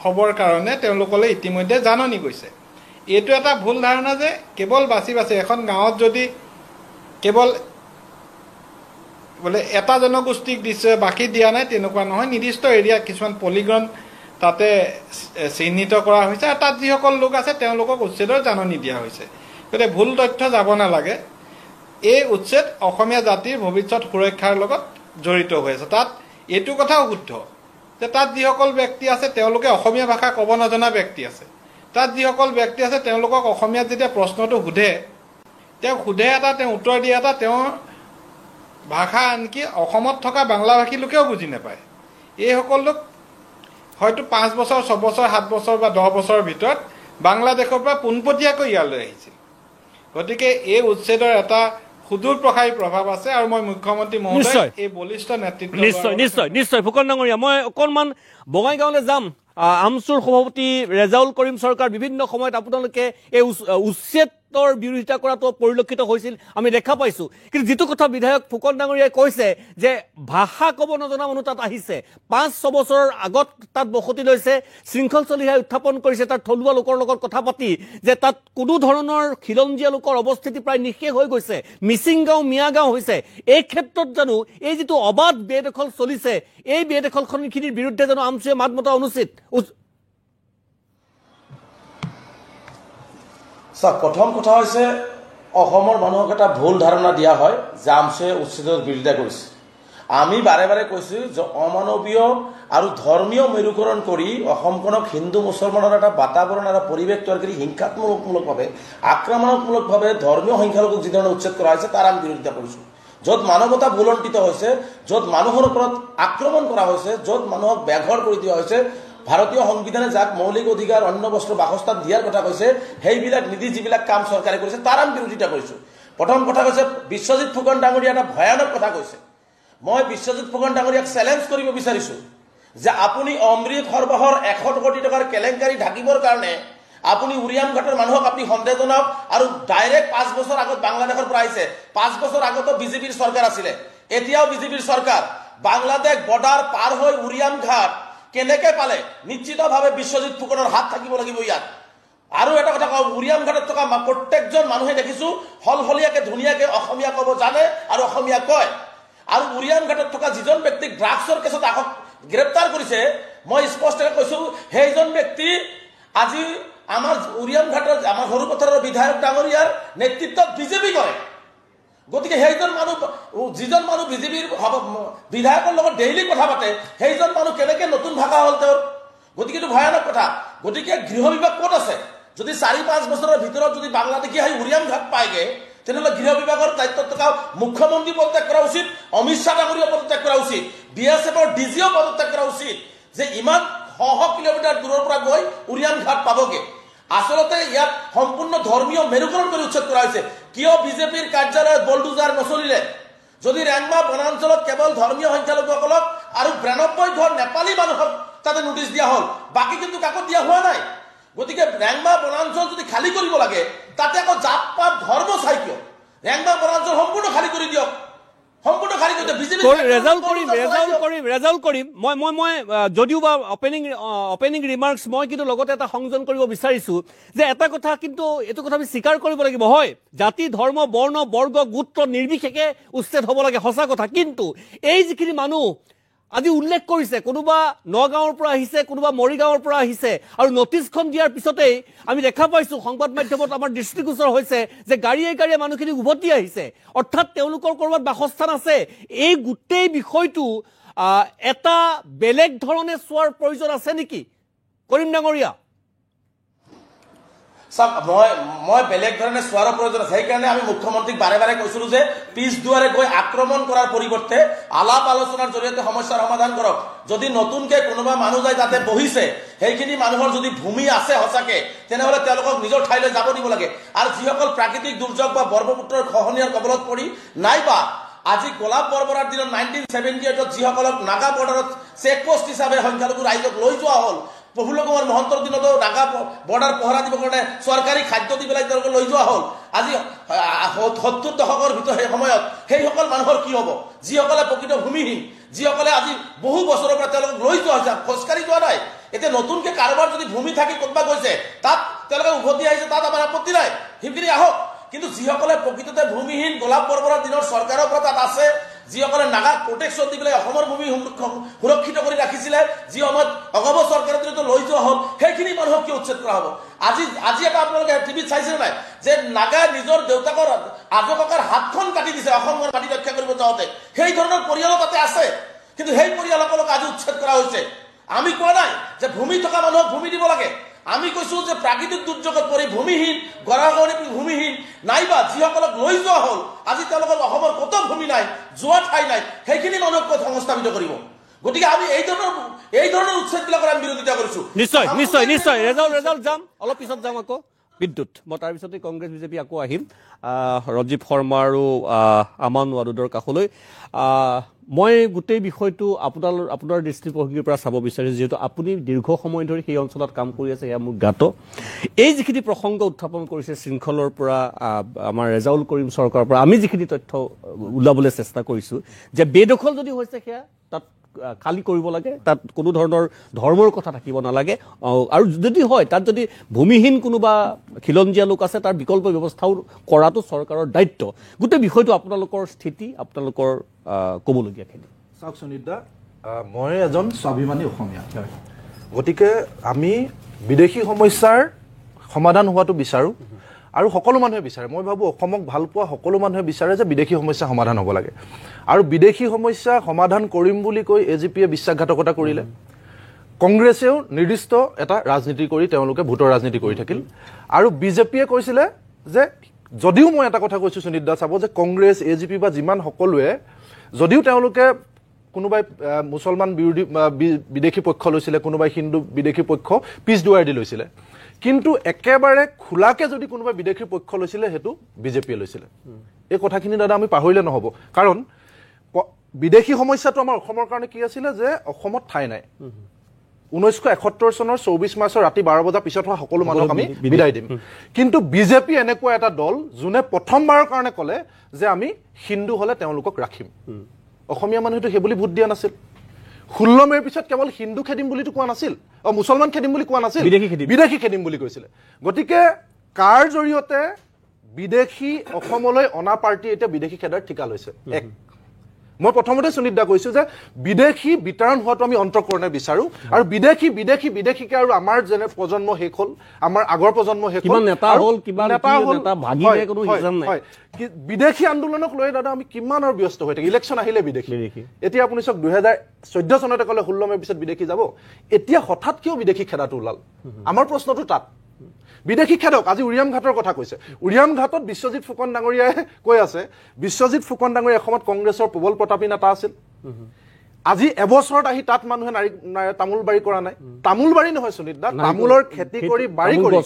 হ'বৰ কাৰণে তেওঁলোকলৈ ইতিমধ্যে জাননী গৈছে। এইটো এটা ভুল ধাৰণা যে কেৱল বাছি বাছি এখন গাঁৱত যদি কেৱল বোলে এটা জনগোষ্ঠীক দিছে, বাকী দিয়া নাই, তেনেকুৱা নহয়। নিৰ্দিষ্ট এৰিয়া কিছুমান পলিগ্ৰন তাতে চিহ্নিত কৰা হৈছে, আৰু তাত যিসকল লোক আছে তেওঁলোকক উচ্ছেদৰ জাননী দিয়া হৈছে। গতিকে ভুল তথ্য যাব নালাগে। এই উচ্ছেদ অসমীয়া জাতিৰ ভৱিষ্যত সুৰক্ষাৰ লগত জড়িত হৈ আছে। তাত এইটো কথাও শুদ্ধ যে তাত যিসকল ব্যক্তি আছে তেওঁলোকে অসমীয়া ভাষা ক'ব নজনা ব্যক্তি আছে। তাত যিসকল ব্যক্তি আছে তেওঁলোকক অসমীয়াত যেতিয়া প্ৰশ্নটো সোধে, তেওঁ উত্তৰ দিয়ে এটা, তেওঁৰ ভাষা আনকি অসমত থকা বাংলাভাষী লোকেও বুজি নাপায়। এইসকল লোক হয়তো 5 বছৰ, 6 বছৰ, 7 বছৰ বা 10 বছৰৰ ভিতৰত বাংলাদেশৰ পৰা পোনপটীয়াকৈ ইয়ালৈ আহিছিল। গতিকে এই উচ্ছেদৰ এটা সুদূৰ প্ৰসাৰী প্ৰভাৱ আছে, আৰু মই মুখ্যমন্ত্ৰী মহোদয় এই বলিষ্ঠ নেতৃত্ব। নিশ্চয় ফুকন ডাঙৰীয়া, মই অকণমান বঙাইগাঁৱলৈ যাম। আমচুৰ সভাপতি ৰেজাউল কৰিম চৰকাৰ, বিভিন্ন সময়ত আপোনালোকে এই উচ্ছেদৰ বিৰোধিতা কৰাটো পৰিলক্ষিত হৈছিল, আমি দেখা পাইছোঁ। কিন্তু যিটো কথা বিধায়ক ফুকন ডাঙৰীয়াই কৈছে যে ভাষা ক'ব নজনা মানুহ তাত আহিছে, 5-6 বছৰৰ আগত তাত বসতি লৈছে। শৃংখল চলিহাই উত্থাপন কৰিছে তাত থলুৱা লোকৰ লগত কথা পাতি যে তাত কোনো ধৰণৰ খিলঞ্জীয়া লোকৰ অৱস্থিতি প্ৰায় নিঃশেষ হৈ গৈছে, মিচিং গাঁও, মিয়া গাঁও হৈছে। এই ক্ষেত্ৰত জানো এই যিটো অবাধ বেদখল চলিছে, এই বেদখলখিনিৰ বিৰুদ্ধে জানো আমচুৱে মাত মতা অনুচিত? প্ৰথম কথা হৈছে অসমৰ মানুহক এটা ভুল ধাৰণা দিয়া হয় যে আমচুৱে উচ্ছেদৰ বিৰোধিতা কৰিছে। আমি বাৰে বাৰে কৈছোঁ যে অমানৱীয় আৰু ধৰ্মীয় মেৰুকৰণ কৰি অসমখনক হিন্দু মুছলমানৰ এটা বাতাবৰণ, এটা পৰিৱেশ তৈয়াৰ কৰি হিংসাত্মকমূলকভাৱে, আক্ৰমণাত্মকভাৱে ধৰ্মীয় সংখ্যালঘুক যিধৰণে উচ্ছেদ কৰা হৈছে তাৰ আমি বিৰোধিতা কৰিছোঁ। য'ত মানৱতা বুলণ্ডিত হৈছে, য'ত মানুহৰ ওপৰত আক্ৰমণ কৰা হৈছে, য'ত মানুহক বেঘৰ কৰি দিয়া হৈছে, ভাৰতীয় সংবিধানে যাক মৌলিক অধিকাৰ, অন্য বস্তুৰ বাসস্থান দিয়াৰ কথা কৈছে, সেইবিলাক নিদি যিবিলাক কাম চৰকাৰে কৰিছে তাৰ আমি বিৰোধিতা কৰিছোঁ। প্ৰথম কথা কৈছে বিশ্বজিৎ ফুকন ডাঙৰীয়া এটা ভয়ানক কথা কৈছে। মই বিশ্বজিৎ ফুকন ডাঙৰীয়াক চেলেঞ্জ কৰিব বিচাৰিছোঁ যে আপুনি অমৃত সৰবৰাহৰ 100 কোটি টকাৰ কেলেংকাৰী ঢাকিবৰ কাৰণে আপুনি উৰিয়াম ঘাটৰ মানুহক আপুনি সন্দেহ জনাওক আৰু ডাইৰেক্ট 5 বছৰ আগত বাংলাদেশৰ পৰা আহিছে। 5 বছৰ আগতো বিজেপিৰ চৰকাৰ আছিলে, এতিয়াও বিজেপিৰ চৰকাৰ। বাংলাদেশ বৰ্ডাৰ পাৰ হৈ উৰিয়াম ঘাট কেনেকে পালে? নিশ্চিতভাৱে বিশ্বজিৎ ফুকনৰ হাত থাকিব লাগিব ইয়াত। আৰু এটা কথা কওঁ, উৰিয়াম ঘাটত থকা প্ৰত্যেকজন মানুহে দেখিছোঁ হলহলীয়াকে ধুনীয়াকে অসমীয়া ক'ব জানে আৰু অসমীয়া কয়। আৰু উৰিয়াম ঘাটত থকা যিজন ব্যক্তিক ড্ৰাগছৰ কেছত গ্ৰেপ্তাৰ কৰিছে, মই স্পষ্টকৈ কৈছোঁ সেইজন ব্যক্তি আজি আমাৰ উৰিয়াম ঘাটৰ আমাৰ সৰুপথাৰৰ বিধায়ক ডাঙৰীয়াৰ নেতৃত্বত বিজেপি কৰে। গতিকে সেইজন মানুহ যিজন মানুহ বিজেপিৰ বিধায়কৰ লগত ডেইলি কথা পাতে, সেইজন মানুহ কেনেকৈ নতুন ভাষা হ'ল তেওঁৰ? গতিকে এইটো ভয়ানক কথা। গতিকে গৃহ বিভাগ ক'ত আছে? যদি 4-5 বছৰৰ ভিতৰত যদি বাংলাদেশী আহি উৰিয়াম ঘাট পায়গে, তেনেহ'লে গৃহ বিভাগৰ দায়িত্বত থকা মুখ্যমন্ত্ৰী পদত্যাগ কৰা উচিত, অমিত শ্বাহ ডাঙৰীয়া পদত্যাগ কৰা উচিত, BSFৰ DGও পদত্যাগ কৰা উচিত, যে ইমান শ কিলোমিটাৰ দূৰৰ পৰা গৈ উৰিয়াম ঘাট পাবগে। আচলতে ইয়াত সম্পূৰ্ণ ধৰ্মীয় মেৰুকৰণ কৰি উচ্ছেদ কৰা হৈছে। কিয় বিজেপিৰ কাৰ্যালয়ত বলডুজাৰ নচলিলে? যদি ৰেংমা বনাঞ্চলত কেৱল ধৰ্মীয় সংখ্যালঘুসকলক আৰু 92 ঘৰ নেপালী মানুহক তাতে নোটিছ দিয়া হ'ল, বাকী কিন্তু কাকো দিয়া হোৱা নাই। গতিকে ৰেংমা বনাঞ্চল যদি খালী কৰিব লাগে, তাতে আকৌ জাত পাত ধৰ্ম চাই কিয়? ৰেংমা বনাঞ্চল সম্পূৰ্ণ খালী কৰি দিয়ক, সম্পূৰ্ণ খালী কৰি দিয়ক। বিজেপি ৰেজাল্ট কৰিম। মই যদিও বা অপেনিং ৰিমাৰ্কছ মই কিন্তু লগতে এটা সংযোজন কৰিব বিচাৰিছোঁ যে এটা কথা কিন্তু এইটো কথা আমি স্বীকাৰ কৰিব লাগিব, হয় জাতি ধৰ্ম বৰ্ণ বৰ্গ গোত্ৰ নিৰ্বিশেষে উচ্ছেদ হ'ব লাগে, সঁচা কথা। কিন্তু এই যিখিনি মানুহ আজি উল্লেখ কৰিছে, কোনোবা নগাঁৱৰ পৰা আহিছে, কোনোবা মৰিগাঁৱৰ পৰা আহিছে, আৰু নটিছখন দিয়াৰ পিছতেই আমি দেখা পাইছোঁ সংবাদ মাধ্যমত আমাৰ দৃষ্টিগোচৰ হৈছে যে গাড়ীয়ে মানুহখিনি উভতি আহিছে, অৰ্থাৎ তেওঁলোকৰ ক'ৰবাত বাসস্থান আছে। এই গোটেই বিষয়টো এটা বেলেগ ধৰণে চোৱাৰ প্ৰয়োজন আছে নেকি কৰিম ডাঙৰীয়া? চাওক, মই বেলেগ ধৰণে চোৱাৰ প্ৰয়োজন আছে। সেইকাৰণে আমি মুখ্যমন্ত্ৰীক বাৰে বাৰে কৈছিলোঁ যে পিছ দুৱাৰে গৈ আক্ৰমণ কৰাৰ পৰিৱৰ্তে আলাপ আলোচনাৰ জৰিয়তে সমস্যাৰ সমাধান কৰক। যদি নতুনকৈ কোনোবা মানুহ যায় তাতে বহিছে, সেইখিনি মানুহৰ যদি ভূমি আছে সঁচাকে, তেনেহ'লে তেওঁলোকক নিজৰ ঠাইলৈ যাব দিব লাগে। আৰু যিসকল প্ৰাকৃতিক দুৰ্যোগ বা ব্ৰহ্মপুত্ৰৰ খহনীয়াৰ কবলত পৰি নাইবা আজি গোলাপ বৰবৰাৰ দিনত 1978 যিসকলক নাগা বৰ্ডাৰত চেকপোষ্ট হিচাপে সংখ্যালঘু ৰাইজক লৈ যোৱা হ'ল, প্ৰফুল্ল কুমাৰ মহন্তৰ দিনতো নাগা বৰ্ডাৰ পহৰা দিবৰ কাৰণে চৰকাৰী খাদ্য দি পেলাই তেওঁলোকে লৈ যোৱা হ'ল। আজি 70 দশকৰ ভিতৰত সেই সময়ত সেইসকল মানুহৰ কি হ'ব? যিসকলে প্ৰকৃত ভূমিহীন, যিসকলে আজি বহু বছৰৰ পৰা তেওঁলোকক লৈ যোৱা হৈছে, খোজকাঢ়ি যোৱা নাই। এতিয়া নতুনকৈ কাৰোবাৰ যদি ভূমি থাকি ক'ৰবাত গৈছে, তাত তেওঁলোকে উভতি আহিছে, তাত আমাৰ আপত্তি নাই, সেইখিনি আহক। কিন্তু যিসকলে প্ৰকৃততে ভূমিহীন, গোলাপ বৰবৰাৰ দিনৰ চৰকাৰৰ পৰা তাত আছে, যিসকলে নাগাক প্ৰটেকশ্যন দি পেলাই অসমৰ ভূমি সুৰক্ষিত কৰি ৰাখিছিলে, যি সময়ত অসম চৰকাৰৰ দিনতো লৈ যোৱা হ'ল, সেইখিনি মানুহক কিয় উচ্ছেদ কৰা হ'ব? আজি এটা আপোনালোকে টিভিত চাইছে নাই যে নাগাই নিজৰ দেউতাকৰ আজোককাৰ হাতখন কাটি দিছে অসমৰ মাটি ৰক্ষা কৰিব যাওঁতে? সেই ধৰণৰ পৰিয়ালো তাতে আছে, কিন্তু সেই পৰিয়ালসকলক আজি উচ্ছেদ কৰা হৈছে। আমি কোৱা নাই যে ভূমি থকা মানুহক ভূমি দিব লাগে, আমি কৈছোঁ যে প্ৰাকৃতিক দুৰ্যোগত পৰি ভূমিহীন, গৰাখহনীত ভূমিহীন, নাইবা যিসকলক লৈ যোৱা হ'ল, আজি তেওঁলোকৰ অসমৰ ক'তো ভূমি নাই, যোৱা ঠাই নাই, সেইখিনি মানুহক ক'ত সংস্থাপিত কৰিব? গতিকে আমি এই ধৰণৰ উচ্ছেদবিলাকৰ আমি বিৰোধিতা কৰিছোঁ। নিশ্চয় ৰেজাল্ট যাম, অলপ পিছত যাম আকৌ বিদ্যুৎ। মই তাৰপিছতে কংগ্ৰেছ বিজেপি আকৌ আহিম ৰঞ্জীৱ শৰ্মা আৰু আমান ৱাদুদৰ কাষলৈ। মই গোটেই বিষয়টো আপোনাৰ দৃষ্টিভংগীৰ পৰা চাব বিচাৰিছোঁ, যিহেতু আপুনি দীৰ্ঘ সময় ধৰি সেই অঞ্চলত কাম কৰি আছে, সেয়া মোৰ জ্ঞাত। এই যিখিনি প্ৰসংগ উত্থাপন কৰিছে শৃংখলৰ পৰা, আমাৰ ৰেজাউল কৰিম চৰকাৰৰ পৰা আমি যিখিনি তথ্য ওলাবলৈ চেষ্টা কৰিছোঁ যে বেদখল যদি হৈছে সেয়া তাত খালী কৰিব লাগে, তাত কোনো ধৰণৰ ধৰ্মৰ কথা থাকিব নালাগে, আৰু যদি হয় তাত যদি ভূমিহীন কোনোবা খিলঞ্জীয়া লোক আছে তাৰ বিকল্প ব্যৱস্থাও কৰাটো চৰকাৰৰ দায়িত্ব। গোটেই বিষয়টো আপোনালোকৰ স্থিতি, আপোনালোকৰ ক'বলগীয়াখিনি। চাওক সুনীতা, মই এজন স্বাভিমানী অসমীয়া, গতিকে আমি বিদেশী সমস্যাৰ সমাধান হোৱাটো বিচাৰোঁ আৰু সকলো মানুহে বিচাৰে। মই ভাবোঁ অসমক ভাল পোৱা সকলো মানুহে বিচাৰে যে বিদেশী সমস্যা সমাধান হ'ব লাগে, আৰু বিদেশী সমস্যা সমাধান কৰিম বুলি কৈ AGPয়ে বিশ্বাসঘাতকতা কৰিলে। কংগ্ৰেছেও নিৰ্দিষ্ট এটা ৰাজনীতি কৰি তেওঁলোকে ভোটৰ ৰাজনীতি কৰি থাকিল, আৰু বিজেপিয়ে কৈছিলে যে, যদিও মই এটা কথা কৈছোঁ সুনীতা, চাব যে কংগ্ৰেছ AGP বা যিমান সকলোৱে, যদিও তেওঁলোকে কোনোবাই মুছলমান বিৰোধী বিদেশী পক্ষ লৈছিলে, কোনোবাই হিন্দু বিদেশী পক্ষ পিছ দুৱাৰ দি লৈছিলে, কিন্তু একেবাৰে খোলাকে যদি কোনোবা বিদেশীৰ পক্ষ লৈছিলে সেইটো বিজেপিয়ে লৈছিলে এই কথাখিনি দাদা আমি পাহৰিলে নহ'ব কাৰণ বিদেশী সমস্যাটো আমাৰ অসমৰ কাৰণে কি আছিলে যে অসমত ঠাই নাই 1971 চনৰ 24 মাৰ্চৰ ৰাতি 12 বজাৰ পিছত হোৱা সকলো মানুহক আমি বিদায় দিম কিন্তু বিজেপি এনেকুৱা এটা দল যোনে প্ৰথমবাৰৰ কাৰণে ক'লে যে আমি হিন্দু হ'লে তেওঁলোকক ৰাখিম অসমীয়া মানুহেতো সেই বুলি ভোট দিয়া নাছিল 16 মেৰ পিছত কেৱল হিন্দু খেদিম বুলিতো কোৱা নাছিল মুছলমান খেদিম বুলি কোৱা নাছিল বিদেশী খেদিম বুলি কৈছিলে গতিকে কাৰ জৰিয়তে বিদেশী অসমলৈ অনা পাৰ্টি এতিয়া বিদেশী খেদাৰ ঠিকা লৈছে এক মই প্ৰথমতে সুনীত দা কৈছো যে বিদেশী বিতৰণ হোৱাটো আমি অন্তঃকৰণে বিচাৰো আৰু বিদেশীকে আৰু আমাৰ যেনে প্ৰজন্ম শেষ হ'ল আমাৰ আগৰ প্ৰজন্ম শেষ হ'ল কিমান নেতা হ'ল কিমান নেতা ভাগিলে কোনো হিচাপ নাই বিদেশী আন্দোলনক লৈ দাদা আমি কিমান আৰু ব্যস্ত হৈ থাকি ইলেকশ্যন আহিলে বিদেশী এতিয়া আপুনি চাওক 2014 চনতে ক'লে 16 মেৰ পিছত বিদেশী যাব এতিয়া হঠাৎ কিয় বিদেশী খেদাটো ওলাল আমাৰ প্ৰশ্নটো তাত বিদেশী খেদক আজি উৰিয়াম ঘাটৰ কথা কৈছে উৰিয়াম ঘাটত বিশ্বজিৎ ফুকন ডাঙৰীয়াই কৈ আছে বিশ্বজিৎ ফুকন ডাঙৰীয়া এসময়ত কংগ্ৰেছৰ প্ৰবল প্ৰতাপী নেতা আছিল আজি এবছৰত আহি তাত মানুহে তামোল বাৰী কৰা নাই তামোল বাৰী নহয় সুনীত দা তামোলৰ খেতি কৰি বাৰী কৰি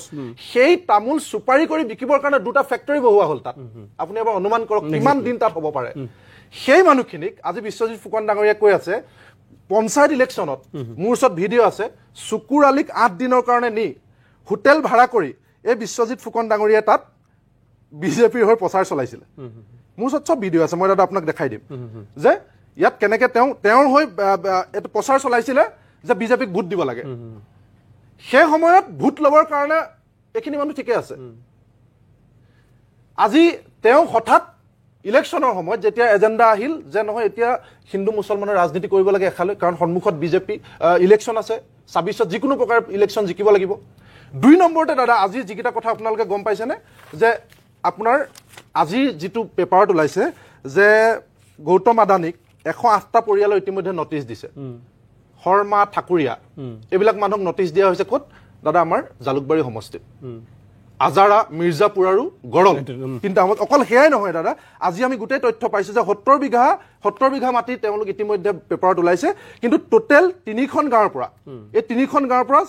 সেই তামোল চুপাৰি কৰি বিকিবৰ কাৰণে দুটা ফেক্টৰী বহোৱা হ'ল তাত আপুনি এবাৰ অনুমান কৰক কিমান দিন তাত হ'ব পাৰে সেই মানুহখিনিক আজি বিশ্বজিৎ ফুকন ডাঙৰীয়াই কৈ আছে পঞ্চায়ত ইলেকশ্যনত মোৰ ওচৰত ভিডিঅ' আছে চুকুৰ আলীক 8 দিনৰ কাৰণে নি হোটেল ভাড়া কৰি এই বিশ্বজিৎ ফুকন ডাঙৰীয়াই তাত বিজেপিৰ হৈ প্ৰচাৰ চলাইছিলে মোৰ ওচৰত চব ভিডিঅ' আছে মই দাদা আপোনাক দেখাই দিম যে ইয়াত কেনেকৈ তেওঁৰ হৈ এইটো প্ৰচাৰ চলাইছিলে যে বিজেপিক ভোট দিব লাগে সেই সময়ত ভোট ল'বৰ কাৰণে এইখিনি মানুহ ঠিকে আছে আজি তেওঁ হঠাৎ ইলেকশ্যনৰ সময়ত যেতিয়া এজেণ্ডা আহিল যে নহয় এতিয়া হিন্দু মুছলমানৰ ৰাজনীতি কৰিব লাগে এখালৈ কাৰণ সন্মুখত বিজেপি ইলেকশ্যন আছে 26ত যিকোনো প্ৰকাৰ ইলেকশ্যন জিকিব লাগিব 2 নম্বৰতে দাদা আজি যিকেইটা কথা আপোনালোকে গম পাইছেনে যে আপোনাৰ আজি যিটো পেপাৰত ওলাইছে যে গৌতম আদানীক 108টা পৰিয়ালৰ ইতিমধ্যে নটিচ দিছে শৰ্মা ঠাকুৰীয়া এইবিলাক মানুহক নটিচ দিয়া হৈছে ক'ত দাদা আমাৰ জালুকবাৰী সমষ্টিত আজাৰা মিৰ্জাপুৰ আৰু গড়ল তিনিটা অকল সেয়াই নহয় দাদা আজি আমি গোটেই তথ্য পাইছো যে 70 বিঘা মাটি তেওঁলোক ইতিমধ্যে পেপাৰত ওলাইছে কিন্তু টোটেল 3খন গাঁৱৰ পৰা এই 3খন গাঁৱৰ পৰা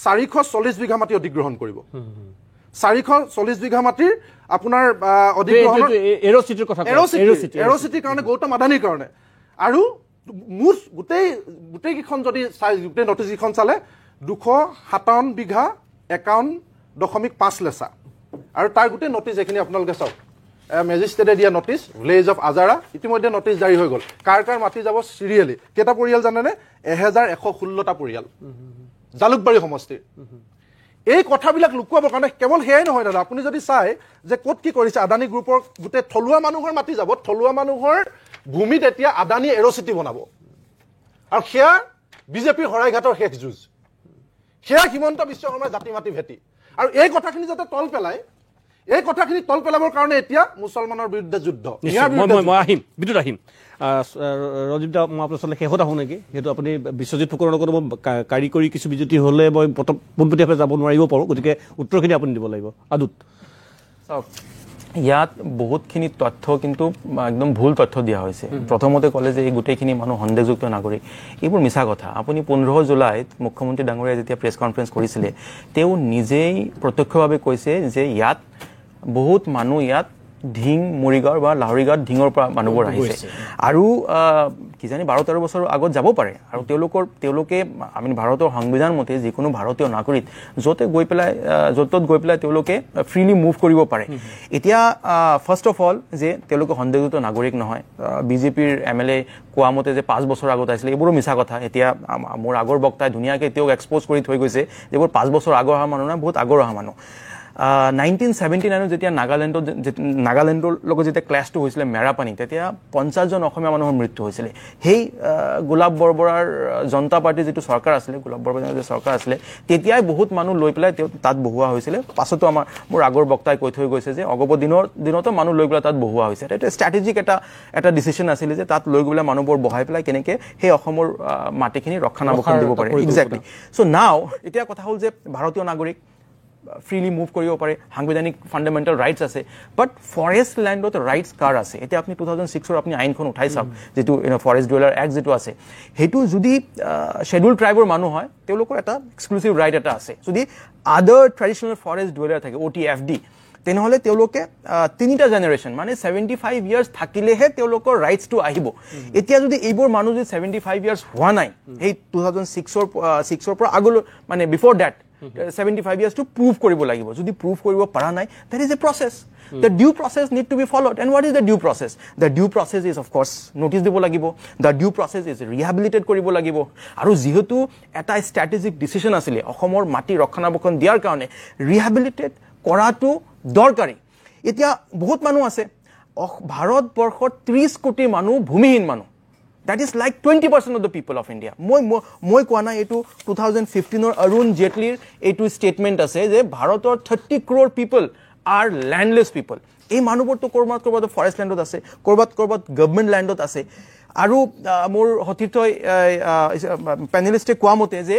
440 বিঘা মাটি অধিগ্ৰহণ কৰিব 440 বিঘা মাটিৰ আপোনাৰ অধিগ্ৰহণ এৰ'চিটিৰ কাৰণে গৌতম আদানীৰ কাৰণে আৰু মুঠ গোটেইকেইখন যদি গোটেই নটিচ কেইখন চালে 257 বিঘা 51.5 লেচা আৰু তাৰ গোটেই নটিচ এইখিনি আপোনালোকে চাওক মেজিষ্ট্ৰেটে দিয়া নটিচ ভিলেজ অফ আজাৰা ইতিমধ্যে নটিচ জাৰি হৈ গ'ল কাৰ মাটি যাব চিৰিয়েলি কেইটা পৰিয়াল জানেনে 1116টা পৰিয়াল জালুকবাৰী সমষ্টিৰ এই কথাবিলাক লুকুৱাবৰ কাৰণে কেৱল সেয়াই নহয় দাদা আপুনি যদি চাই যে ক'ত কি কৰিছে আদানী গ্ৰুপৰ গোটেই থলুৱা মানুহৰ মাটি যাব থলুৱা মানুহৰ ভূমিত এতিয়া আদানী এৰ'চিটি বনাব আৰু সেয়া বিজেপিৰ শৰাইঘাটৰ শেষ যুঁজ সেয়া হিমন্ত বিশ্ব শৰ্মাৰ জাতি মাটি ভেটি আৰু এই কথাখিনি যাতে তল পেলাবৰ কাৰণে এতিয়া মুছলমানৰ বিৰুদ্ধে যুদ্ধ মই আহিম বিদ্যুৎ আহিম ৰজীৱ দা মই আপোনাৰ ওচৰলৈ শেষত আহোঁ নেকি সেইটো আপুনি বিশ্বজিৎ ফুকনৰ লগত মই কাৰিকৰী কিছু বিজুতি হ'লে মই পোনপটীয়াকৈ যাব নোৱাৰিব পাৰোঁ গতিকে উত্তৰখিনি আপুনি দিব লাগিব আদুত চাওক ইয়াত বহুতখিনি তথ্য কিন্তু একদম ভুল তথ্য দিয়া হৈছে প্ৰথমতে ক'লে যে এই গোটেইখিনি মানুহ সন্দেহযুক্ত নাগৰিক এইবোৰ মিছা কথা আপুনি 15 জুলাইত মুখ্যমন্ত্ৰী ডাঙৰীয়াই যেতিয়া প্ৰেছ কনফাৰেন্স কৰিছিলে তেওঁ নিজেই প্ৰত্যক্ষভাৱে কৈছে যে ইয়াত বহুত মানুহ ইয়াত ঢিং মৰিগাঁও বা লাহৰিগাঁৱত ঢিঙৰ পৰা মানুহবোৰ আহিছে আৰু কিজানি 12-13 বছৰ আগত যাব পাৰে আৰু তেওঁলোকে আমি ভাৰতৰ সংবিধান মতে যিকোনো ভাৰতীয় নাগৰিক য'তে গৈ পেলাই তেওঁলোকে ফ্ৰীলি মুভ কৰিব পাৰে এতিয়া ফাৰ্ষ্ট অফ অল যে তেওঁলোকে সন্দেহযুক্ত নাগৰিক নহয় বিজেপিৰ MLA কোৱা মতে যে 5 বছৰ আগত আহিছিলে এইবোৰো মিছা কথা এতিয়া মোৰ আগৰ বক্তাই ধুনীয়াকৈ তেওঁক এক্সপ'জ কৰি থৈ গৈছে যিবোৰ 5 বছৰ আগৰ অহা মানুহ নহয় বহুত আগৰ অহা মানুহ 1979 যেতিয়া নাগালেণ্ডৰ লগত যেতিয়া ক্লেছটো হৈছিলে মেৰাপানী তেতিয়া 50 জন অসমীয়া মানুহৰ মৃত্যু হৈছিলে সেই গোলাপ বৰবৰাৰ জনতা পাৰ্টিৰ যিটো চৰকাৰ আছিলে গোলাপ বৰবৰাৰ যে চৰকাৰ আছিলে তেতিয়াই বহুত মানুহ লৈ পেলাই তাত বহুৱা হৈছিলে পাছতো মোৰ আগৰ বক্তাই কৈ থৈ গৈছে যে অগপ দিনতো মানুহ লৈ পেলাই তাত বহুৱা হৈছে এটা ষ্ট্ৰেটেজিক এটা ডিচিশ্যন আছিলে যে তাত লৈ গ'লে মানুহবোৰ বহাই পেলাই কেনেকৈ সেই অসমৰ মাটিখিনি ৰক্ষণাবেক্ষণ দিব পাৰে এক্সেক্টলি চ' নাও এতিয়া কথা হ'ল যে ভাৰতীয় নাগৰিক ফ্ৰীলি মুভ কৰিব পাৰে, সাংবিধানিক ফাণ্ডামেণ্টেল ৰাইটছ আছে, বাট ফৰেষ্ট লেণ্ডত ৰাইটছ কাৰ আছে? এতিয়া আপুনি 2006 আপুনি আইনখন উঠাই চাওক, যিটো ফৰেষ্ট ডুৱেলাৰ এক্ট যিটো আছে, সেইটো যদি শ্বেডিউল ট্ৰাইবৰ মানুহ হয় তেওঁলোকৰ এটা এক্সক্লুচিভ ৰাইট এটা আছে। যদি আদাৰ ট্ৰেডিশ্যনেল ফৰেষ্ট ডুৱেলাৰ থাকে OTFD, তেনেহ'লে তেওঁলোকে 3টা জেনেৰেশ্যন মানে 75 ইয়াৰ্ছ থাকিলেহে তেওঁলোকৰ ৰাইটছটো আহিব। এতিয়া যদি এইবোৰ মানুহ যদি 75 ইয়াৰ্ছ হোৱা নাই, সেই 2006ৰ পৰা আগলৈ মানে বিফৰ ডেট 75 ইয়াৰ্ছটো প্ৰুভ কৰিব লাগিব। যদি প্ৰুভ কৰিব পৰা নাই, that is a process. The due process need to be followed. And what is the due process? The due process is of course notice দিব লাগিব, the due process is rehabilitate কৰিব লাগিব। আৰু যিহেতু এটা ষ্ট্ৰেটেজিক ডিচিশ্যন আছিলে অসমৰ মাটি ৰক্ষণাবেক্ষণ দিয়াৰ কাৰণে, ৰিহেবিলিটেট কৰাটো দৰকাৰী। এতিয়া বহুত মানুহ আছে, ভাৰতবৰ্ষত 30 কোটি মানুহ ভূমিহীন মানুহ। That is like 20% of the people of India. মই কোৱা নাই, এইটো 2015 অৰুণ জেটলিৰ এইটো ষ্টেটমেণ্ট আছে যে ভাৰতৰ 30 crore people are landless people. এই মানুহবোৰতো ক'ৰবাত ফৰেষ্ট লেণ্ডত আছে, ক'ৰবাত গভৰ্ণমেণ্ট লেণ্ডত আছে। আৰু মোৰ সতীৰ্থই পেনেলিষ্টে কোৱা মতে যে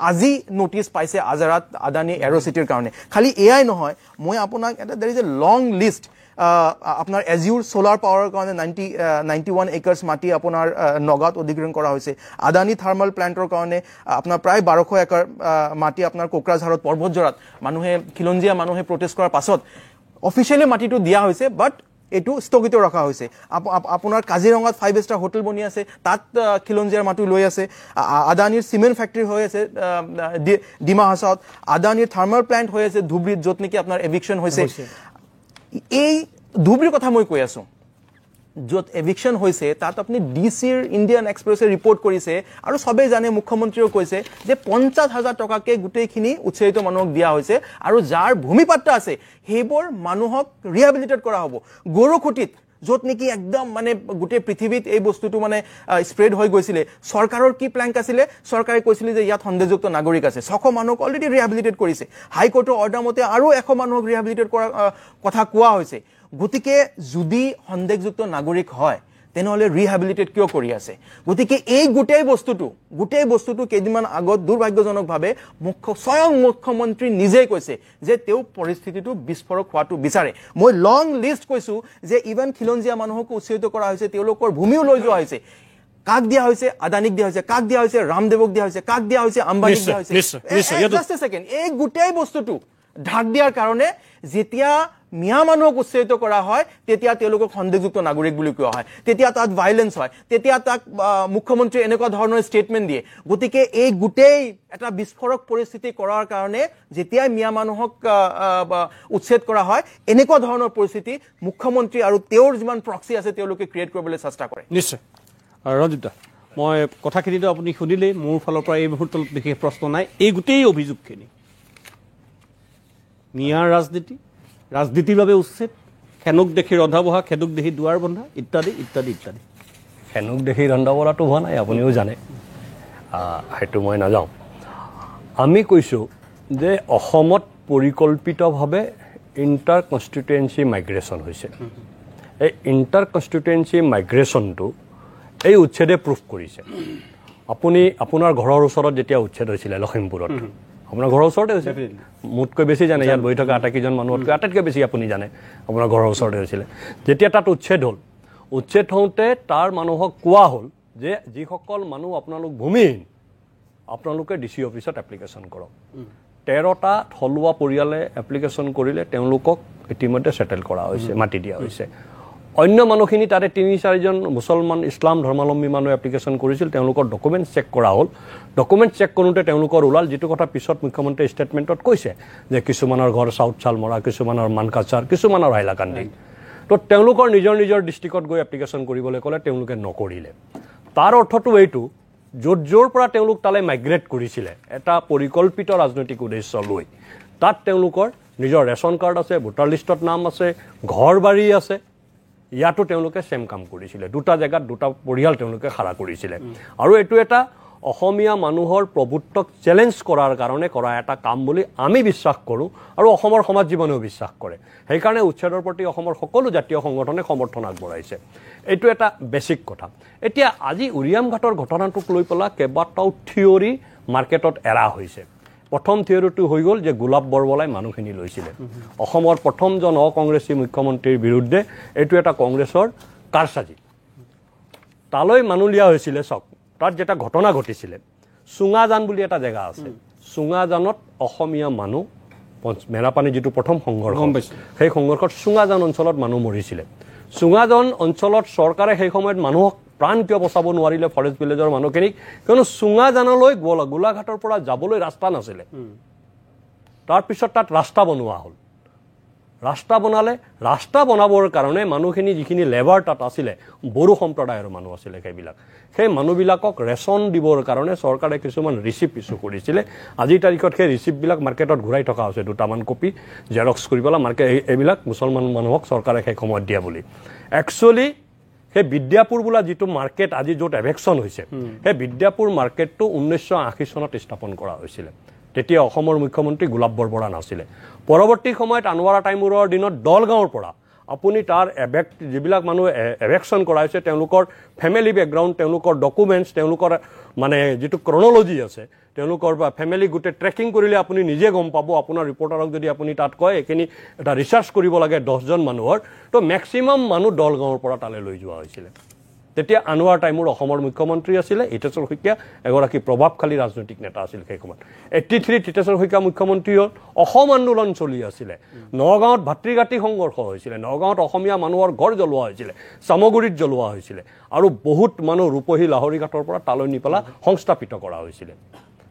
আজি নটিচ পাইছে আজাৰাত আদানী এৰ'চিটিৰ কাৰণে। খালি এয়াই নহয়, মই আপোনাক দেৰ ইজ এ লং লিষ্ট। আপোনাৰ এজিউৰ ছ'লাৰ পাৱাৰৰ কাৰণে 91 একৰ্ছ মাটি আপোনাৰ নগাঁৱত অধিগ্ৰহণ কৰা হৈছে। আদানী থাৰ্মেল প্লেণ্টৰ কাৰণে আপোনাৰ প্ৰায় 1200 একৰ মাটি আপোনাৰ কোকৰাঝাৰত পৰ্বতজোৰাত খিলঞ্জীয়া মানুহে প্ৰটেষ্ট কৰাৰ পাছত অফিচিয়েলি মাটিটো দিয়া হৈছে, বাট এইটো স্থগিত ৰখা হৈছে। আপোনাৰ কাজিৰঙাত 5 ষ্টাৰ হোটেল বনি আছে, তাত খিলঞ্জীয়াৰ মাটি লৈ আছে। আদানীৰ চিমেণ্ট ফেক্টৰী হৈ আছে ডিমা হাছাওত, আদানীৰ থাৰ্মেল প্লেণ্ট হৈ আছে ধুবুৰীত, য'ত নেকি আপোনাৰ এভিকশ্যন হৈছে। এই ধুবুৰীৰ কথা মই কৈ আছোঁ, য'ত এভিকশ্যন হৈছে তাত আপুনি DCৰ ইণ্ডিয়ান এক্সপ্ৰেছে ৰিপৰ্ট কৰিছে, আৰু চবেই জানে, মুখ্যমন্ত্ৰীয়েও কৈছে যে 50,000 টকাকৈ গোটেইখিনি উৎসাহিত মানুহক দিয়া হৈছে, আৰু যাৰ ভূমিপাত্তা আছে সেইবোৰ মানুহক ৰিহেবিলিটেট কৰা হ'ব। গৰুখুটিত য'ত নেকি একদম মানে গোটেই পৃথিৱীত এই বস্তুটো মানে স্প্ৰেড হৈ গৈছিলে, চৰকাৰৰ কি প্লেন আছিলে? চৰকাৰে কৈছিলে যে ইয়াত সন্দেহযুক্ত নাগৰিক আছে, 600 মানুহক অলৰেডি ৰিহেবিলিটেট কৰিছে। হাইকোৰ্টৰ অৰ্ডাৰ মতে আৰু 100 মানুহক ৰিহেবিলিটেট কৰাৰ কথা কোৱা হৈছে। গতিকে যদি সন্দেহযুক্ত নাগৰিক হয়, তেনেহ'লে ৰিহেবিলিটেট কিয় কৰি আছে? গতিকে এই গোটেই বস্তুটো কেইদিনমান আগত দুৰ্ভাগ্যজনকভাৱে স্বয়ং মুখ্যমন্ত্ৰী নিজেই কৈছে যে তেওঁ পৰিস্থিতিটো বিস্ফোৰক হোৱাটো বিচাৰে। মই লং লিষ্ট কৈছোঁ যে ইভেন খিলঞ্জীয়া মানুহকো উৎসাহিত কৰা হৈছে, তেওঁলোকৰ ভূমিও লৈ যোৱা হৈছে। কাক দিয়া হৈছে? আদানীক দিয়া হৈছে। কাক দিয়া হৈছে? ৰামদেৱক দিয়া হৈছে। কাক দিয়া হৈছে? আম্বানীক দিয়া হৈছে। জাষ্ট এ ছেকেণ্ড, এই গোটেই বস্তুটো ঢাক দিয়াৰ কাৰণে যেতিয়া মিয়া মানুহক উৎসাহিত কৰা হয়, তেতিয়া তেওঁলোকক সন্দেহযুক্ত নাগৰিক বুলি কোৱা হয়, তেতিয়া তাত ভাইলেন্স হয়, তেতিয়া তাক মুখ্যমন্ত্ৰীয়ে এনেকুৱা ধৰণৰ ষ্টেটমেণ্ট দিয়ে। গতিকে এই গোটেই এটা বিস্ফোৰক পৰিস্থিতি কৰাৰ কাৰণে যেতিয়াই মিয়া মানুহক উচ্ছেদ কৰা হয়, এনেকুৱা ধৰণৰ পৰিস্থিতি মুখ্যমন্ত্ৰী আৰু তেওঁৰ যিমান প্ৰক্সি আছে তেওঁলোকে ক্ৰিয়েট কৰিবলৈ চেষ্টা কৰে। নিশ্চয়। ৰঞ্জিত দা, মই কথাখিনিতো আপুনি শুনিলেই, মোৰ ফালৰ পৰা এই মুহূৰ্তত বিশেষ প্ৰশ্ন নাই। এই গোটেই অভিযোগখিনি মিয়াৰ ৰাজনীতিৰ বাবে উচ্ছেদ, খেনুক দেখি ৰন্ধা বঢ়া, খেনুক দেখি দুৱাৰ বন্ধা, ইত্যাদি ইত্যাদি ইত্যাদি। খেনুক দেখি ৰন্ধা বঢ়াটো হোৱা নাই, আপুনিও জানে, সেইটো মই নাযাওঁ। আমি কৈছোঁ যে অসমত পৰিকল্পিতভাৱে ইণ্টাৰ কনষ্টিটুৱেঞ্চি মাইগ্ৰেশ্যন হৈছে। এই ইণ্টাৰ কনষ্টিটুৱেঞ্চি মাইগ্ৰেশ্যনটো এই উচ্ছেদে প্ৰুফ কৰিছে। আপোনাৰ ঘৰৰ ওচৰত যেতিয়া উচ্ছেদ হৈছিলে লখিমপুৰত, আপোনাৰ ঘৰৰ ওচৰতে হৈছে, মোতকৈ বেছি জানে, ইয়াত বহি থকা আটাইকেইজন মানুহতকৈ আটাইতকৈ বেছি আপুনি জানে, আপোনাৰ ঘৰৰ ওচৰতে হৈছিলে। যেতিয়া তাত উচ্ছেদ হওঁতে তাৰ মানুহক কোৱা হ'ল যে যিসকল মানুহ আপোনালোক ভূমিহীন, আপোনালোকে DC অফিচত এপ্লিকেশ্যন কৰক। 13টা থলুৱা পৰিয়ালে এপ্লিকেশ্যন কৰিলে, তেওঁলোকক ইতিমধ্যে ছেটেল কৰা হৈছে, মাটি দিয়া হৈছে। অন্য মানুহখিনি তাতে 3-4জন মুছলমান ইছলাম ধৰ্মাৱলম্বী মানুহে এপ্লিকেশ্যন কৰিছিল, তেওঁলোকৰ ডকুমেণ্টছ চেক কৰা হ'ল। ডকুমেণ্টছ চেক কৰোঁতে তেওঁলোকৰ ওলাল, যিটো কথা পিছত মুখ্যমন্ত্ৰীয়ে ষ্টেটমেণ্টত কৈছে যে কিছুমানৰ ঘৰ চাউথ চালমৰা, কিছুমানৰ মানকাছাৰ, কিছুমানৰ হাইলাকান্দি। তো তেওঁলোকৰ নিজৰ ডিষ্ট্ৰিক্টত গৈ এপ্লিকেশ্যন কৰিবলৈ ক'লে, তেওঁলোকে নকৰিলে। তাৰ অৰ্থটো এইটো, য'ৰ পৰা তেওঁলোক তালৈ মাইগ্ৰেট কৰিছিলে এটা পৰিকল্পিত ৰাজনৈতিক উদ্দেশ্য লৈ, তাত তেওঁলোকৰ নিজৰ ৰেচন কাৰ্ড আছে, ভোটাৰ লিষ্টত নাম আছে, ঘৰ বাৰী আছে। ইয়াতো তেওঁলোকে চেম কাম কৰিছিলে, 2টা জেগাত 2টা পৰিয়াল তেওঁলোকে খাৰা কৰিছিলে। আৰু এইটো এটা অসমীয়া মানুহৰ প্ৰভুত্বক চেলেঞ্জ কৰাৰ কাৰণে কৰা এটা কাম বুলি আমি বিশ্বাস কৰোঁ, আৰু অসমৰ সমাজ জীৱনেও বিশ্বাস কৰে। সেইকাৰণে উচ্ছেদৰ প্ৰতি অসমৰ সকলো জাতীয় সংগঠনে সমৰ্থন আগবঢ়াইছে। এইটো এটা বেছিক কথা। এতিয়া আজি উৰিয়াম ঘাটৰ ঘটনাটোক লৈ পেলাই কেইবাটাও থিয়ৰী মাৰ্কেটত এৰা হৈছে। প্ৰথম থিয়ৰিটো হৈ গ'ল যে গোলাপ বৰবৰাই মানুহখিনি লৈছিলে অসমৰ প্ৰথমজন অকংগ্ৰেছী মুখ্যমন্ত্ৰীৰ বিৰুদ্ধে এইটো এটা কংগ্ৰেছৰ কাৰসাজি তালৈ মানুহ লিয়া হৈছিলে চাওক তাত যেটা ঘটনা ঘটিছিলে চুঙাজান বুলি এটা জেগা আছে চুঙাজানত অসমীয়া মানুহ মেৰাপানী যিটো প্ৰথম সংঘৰ্ষ সেই সংঘৰ্ষত চুঙাজান অঞ্চলত মানুহ মৰিছিলে চুঙাজান অঞ্চলত চৰকাৰে সেই সময়ত মানুহক প্ৰাণ কিয় বচাব নোৱাৰিলে ফৰেষ্ট ভিলেজৰ মানুহখিনিক কিয়নো চুঙাজানলৈ গোলাঘাটৰ পৰা যাবলৈ ৰাস্তা নাছিলে তাৰপিছত তাত ৰাস্তা বনোৱা হ'ল ৰাস্তা বনালে ৰাস্তা বনাবৰ কাৰণে মানুহখিনি যিখিনি লেবাৰ তাত আছিলে বড়ো সম্প্ৰদায়ৰ মানুহ আছিলে সেই মানুহবিলাকক ৰেচন দিবৰ কাৰণে চৰকাৰে কিছুমান ৰিচিপ্ট ইছ্যু কৰিছিলে আজিৰ তাৰিখত সেই ৰিচিপ্টবিলাক মাৰ্কেটত ঘূৰাই থকা হৈছে দুটামান কপি জেৰক্স কৰি পেলাই এইবিলাক মুছলমান মানুহক চৰকাৰে সেই সময়ত দিয়া বুলি একচুৱেলি সেই বিদ্যাপুৰ বোলা যিটো মাৰ্কেট আজি য'ত এভেকশ্যন হৈছে সেই বিদ্যাপুৰ মাৰ্কেটটো 1980 চনত স্থাপন কৰা হৈছিলে তেতিয়া অসমৰ মুখ্যমন্ত্ৰী গোলাপ বৰবৰা নাছিলে পৰৱৰ্তী সময়ত আনোৱাৰা টাইমুৰৰ দিনত দলগাঁৱৰ পৰা আপুনি তাৰ যিবিলাক মানুহ এভেকশ্যন কৰা হৈছে তেওঁলোকৰ ফেমিলি বেকগ্ৰাউণ্ড তেওঁলোকৰ ডকুমেণ্টছ তেওঁলোকৰ মানে যিটো ক্ৰনলজি আছে তেওঁলোকৰ বা ফেমিলি গোটেই ট্ৰেকিং কৰিলে আপুনি নিজে গম পাব আপোনাৰ ৰিপৰ্টাৰক যদি আপুনি তাত কয় এইখিনি এটা ৰিচাৰ্চ কৰিব লাগে 10জন মানুহৰ তো মেক্সিমাম মানুহ দলগাঁৱৰ পৰা তালৈ লৈ যোৱা হৈছিলে তেতিয়া আনোৱাৰ টাইমুৰ অসমৰ মুখ্যমন্ত্ৰী আছিলে হিতেশ্বৰ শইকীয়া এগৰাকী প্ৰভাৱশালী ৰাজনৈতিক নেতা আছিল সেই সময়ত 83 হিতেশ্বৰ শইকীয়া মুখ্যমন্ত্ৰী হ'ল অসম আন্দোলন চলি আছিলে নগাঁৱত ভাতৃঘাতী সংঘৰ্ষ হৈছিলে নগাঁৱত অসমীয়া মানুহৰ ঘৰ জ্বলোৱা হৈছিলে চামগুৰিত জ্বলোৱা হৈছিলে আৰু বহুত মানুহ ৰূপহী লাহৰীঘাটৰ পৰা তালৈ নি পেলাই সংস্থাপিত কৰা হৈছিলে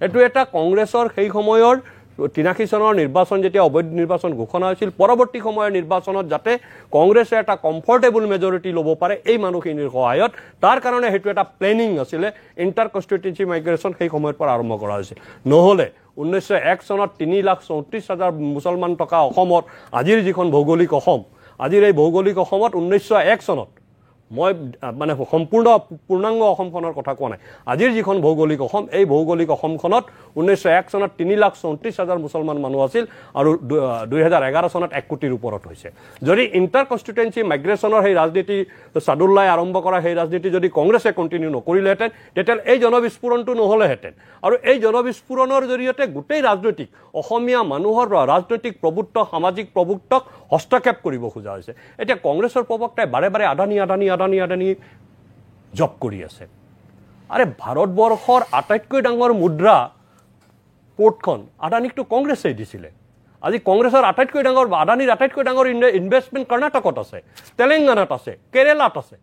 এইটো এটা কংগ্ৰেছৰ সেই সময়ৰ 83 চনৰ নিৰ্বাচন যেতিয়া অবৈধ নিৰ্বাচন ঘোষণা হৈছিল পৰৱৰ্তী সময়ৰ নিৰ্বাচনত যাতে কংগ্ৰেছে এটা কমফৰ্টেবল মেজৰিটি ল'ব পাৰে এই মানুহখিনিৰ সহায়ত তাৰ কাৰণে সেইটো এটা প্লেনিং আছিলে ইণ্টাৰ কনষ্টিটুৱেঞ্চি মাইগ্ৰেশ্যন সেই সময়ৰ পৰা আৰম্ভ কৰা হৈছিল নহ'লে 1901 চনত 3,34,000 মুছলমান থকা অসমত আজিৰ যিখন ভৌগোলিক অসম আজিৰ এই ভৌগোলিক অসমত 1901 চনত মই মানে পূৰ্ণাংগ অসমখনৰ কথা কোৱা নাই আজিৰ যিখন ভৌগোলিক অসম এই ভৌগোলিক অসমখনত 1901 চনত 3,34,000 মুছলমান মানুহ আছিল আৰু 2011 চনত 1 কোটিৰ ওপৰত হৈছে যদি ইণ্টাৰ কনষ্টিটুৱেঞ্চি মাইগ্ৰেশ্যনৰ সেই ৰাজনীতি সাদুল্লাই আৰম্ভ কৰা সেই ৰাজনীতি যদি কংগ্ৰেছে কণ্টিনিউ নকৰিলেহেঁতেন তেতিয়া এই জনবিস্ফোৰণটো নহ'লেহেঁতেন আৰু এই জনবিস্ফোৰণৰ জৰিয়তে গোটেই ৰাজনৈতিক অসমীয়া মানুহৰ ৰাজনৈতিক প্ৰভুত্ব সামাজিক প্ৰভুত্বক হস্তক্ষেপ কৰিব খোজা হৈছে এতিয়া কংগ্ৰেছৰ প্ৰবক্তাই বাৰে বাৰে আদানী জব কৰি আছে আৰে ভাৰতবৰ্ষৰ আটাইতকৈ ডাঙৰ মুদ্ৰা পোৰ্টখন আদানীকটো কংগ্ৰেছে দিছিলে আজি কংগ্ৰেছৰ আটাইতকৈ ডাঙৰ আদানীৰ আটাইতকৈ ডাঙৰ ইনভেষ্টমেণ্ট কৰ্ণাটকত আছে তেলেংগানাত আছে কেৰেলাত আছে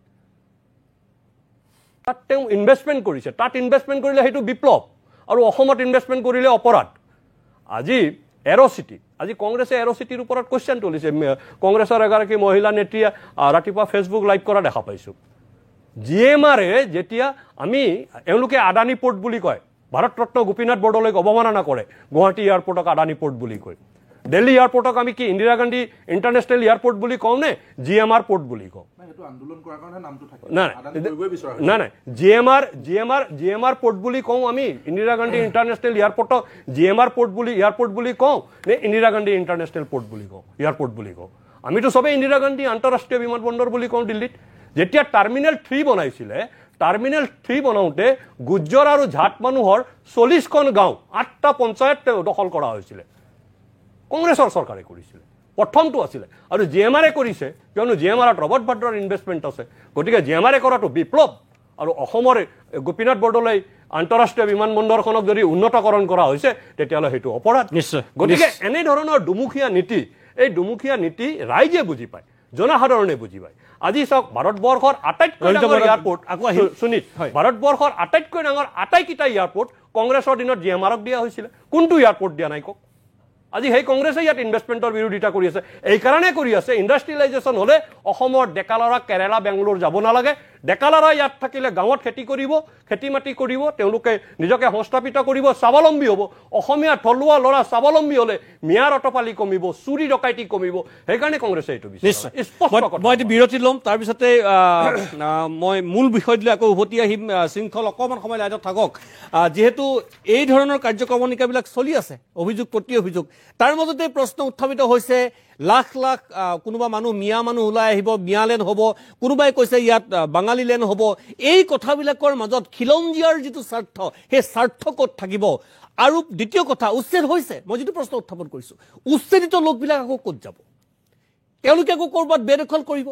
তাত তেওঁ ইনভেষ্টমেণ্ট কৰিছে তাত ইনভেষ্টমেণ্ট কৰিলে সেইটো বিপ্লৱ আৰু অসমত ইনভেষ্টমেণ্ট কৰিলে অপৰাধ আজি এৰ'চিটি আজি কংগ্ৰেছে এৰ'চিটিৰ ওপৰত কুৱেশ্যন তুলিছে কংগ্ৰেছৰ এগৰাকী মহিলা নেত্ৰীয়ে ৰাতিপুৱা ফেচবুক লাইভ কৰা দেখা পাইছোঁ জিএমআৰে যেতিয়া এওঁলোকে আদানী পোৰ্ট বুলি কয় ভাৰতৰত্ন গোপীনাথ বৰদলৈক অৱমাননা কৰে গুৱাহাটী এয়াৰপৰ্টক আদানী পোৰ্ট বুলি কয় দিল্লী এয়াৰপৰ্টক আমি কি ইন্দিৰা গান্ধী ইণ্টাৰনেশ্যনেল এয়াৰপৰ্ট বুলি কওঁ নে জিএমআৰ পোৰ্ট বুলি কওঁ নাই জিএমআৰ পোৰ্ট বুলি কওঁ আমি ইন্দিৰা গান্ধী ইণ্টাৰনেশ্যনেল এয়াৰপৰ্টক জিএমআৰ এয়াৰপৰ্ট বুলি কওঁ নে ইন্দিৰা গান্ধী ইণ্টাৰনেশ্যনেল পোৰ্ট বুলি কওঁ এয়াৰপৰ্ট বুলি কওঁ আমিতো চবেই ইন্দিৰা গান্ধী আন্তঃৰাষ্ট্ৰীয় বিমানবন্দৰ বুলি কওঁ দিল্লীত যেতিয়া টাৰ্মিনেল 3 বনাইছিলে টাৰ্মিনেল 3 বনাওঁতে গুজ্জৰ আৰু ঝাট মানুহৰ 40খন গাঁও 8টা পঞ্চায়ত দখল কৰা হৈছিলে কংগ্ৰেছৰ চৰকাৰে কৰিছিলে প্ৰথমটো আছিলে আৰু জিএমআৰে কৰিছে কিয়নো জিএমআৰত ৰবৰ্ট ভাদ্ৰাৰ ইনভেষ্টমেণ্ট আছে গতিকে জিএমআৰে কৰাটো বিপ্লৱ আৰু অসমৰ গোপীনাথ বৰদলৈ আন্তঃৰাষ্ট্ৰীয় বিমানবন্দৰখনক যদি উন্নতকৰণ কৰা হৈছে তেতিয়াহ'লে সেইটো অপৰাধ নিশ্চয় গতিকে এনেধৰণৰ দুমুখীয়া নীতি এই দুমুখীয়া নীতি ৰাইজে বুজি পায় জনসাধাৰণে বুজি পায় আজি চাওক ভাৰতবৰ্ষৰ আটাইতকৈ ডাঙৰ এয়াৰপৰ্ট সুনীত ভাৰতবৰ্ষৰ আটাইতকৈ ডাঙৰ আটাইকেইটা এয়াৰপৰ্ট কংগ্ৰেছৰ দিনত জিএমআৰক দিয়া হৈছিলে কোনটো এয়াৰপৰ্ট দিয়া নাই কওক আজি সেই কংগ্ৰেছে ইয়াত ইনভেষ্টমেণ্টৰ বিৰোধিতা কৰি আছে এইকাৰণে কৰি আছে ইণ্ডাষ্ট্ৰিয়েলাইজেশ্যন হ'লে অসমৰ ডেকালৰা কেৰেলা বেংগলোৰ যাব নালাগে ডেকালৰা ইয়াত থাকিলে গাঁৱত খেতি কৰিব খেতি মাটি কৰিব তেওঁলোকে নিজকে সংস্থাপিত কৰিব স্বাৱলম্বী হ'ব অসমীয়া থলুৱা ল'ৰা স্বাৱলম্বী হ'লে মিয়াৰ অটপালি কমিব চুৰি ডকাইতি কমিব সেইকাৰণে কংগ্ৰেছে এইটো নিশ্চয় মই এটি বিৰতি ল'ম তাৰপিছতে মই মূল বিষয়টোলৈ আকৌ উভতি আহিম শৃংখল অকণমান সময় লাইনত থাকক যিহেতু এই ধৰণৰ কাৰ্যক্ৰমণিকাবিলাক চলি আছে অভিযোগ প্ৰতি অভিযোগ তাৰ মাজতে প্ৰশ্ন উত্থাপিত হৈছে লাখ লাখ কোনোবা মানুহ মিয়া মানুহ ওলাই আহিব, মিয়ালেণ্ড হ'ব, কোনোবাই কৈছে ইয়াত বাঙালীলেণ্ড হ'ব। এই কথাবিলাকৰ মাজত খিলঞ্জীয়াৰ যিটো স্বাৰ্থ, সেই স্বাৰ্থ ক'ত থাকিব? আৰু দ্বিতীয় কথা, উচ্ছেদ হৈছে, মই যিটো প্ৰশ্ন উত্থাপন কৰিছোঁ, উচ্ছেদিত লোকবিলাক আকৌ ক'ত যাব? তেওঁলোকে আকৌ ক'ৰবাত বেদখল কৰিব,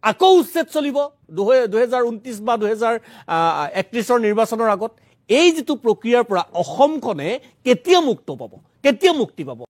আকৌ উচ্ছেদ চলিব 2029 বা 2031 নিৰ্বাচনৰ আগত। এই যিটো প্ৰক্ৰিয়াৰ পৰা অসমখনে কেতিয়া মুক্ত পাব, কেতিয়া মুক্তি পাব?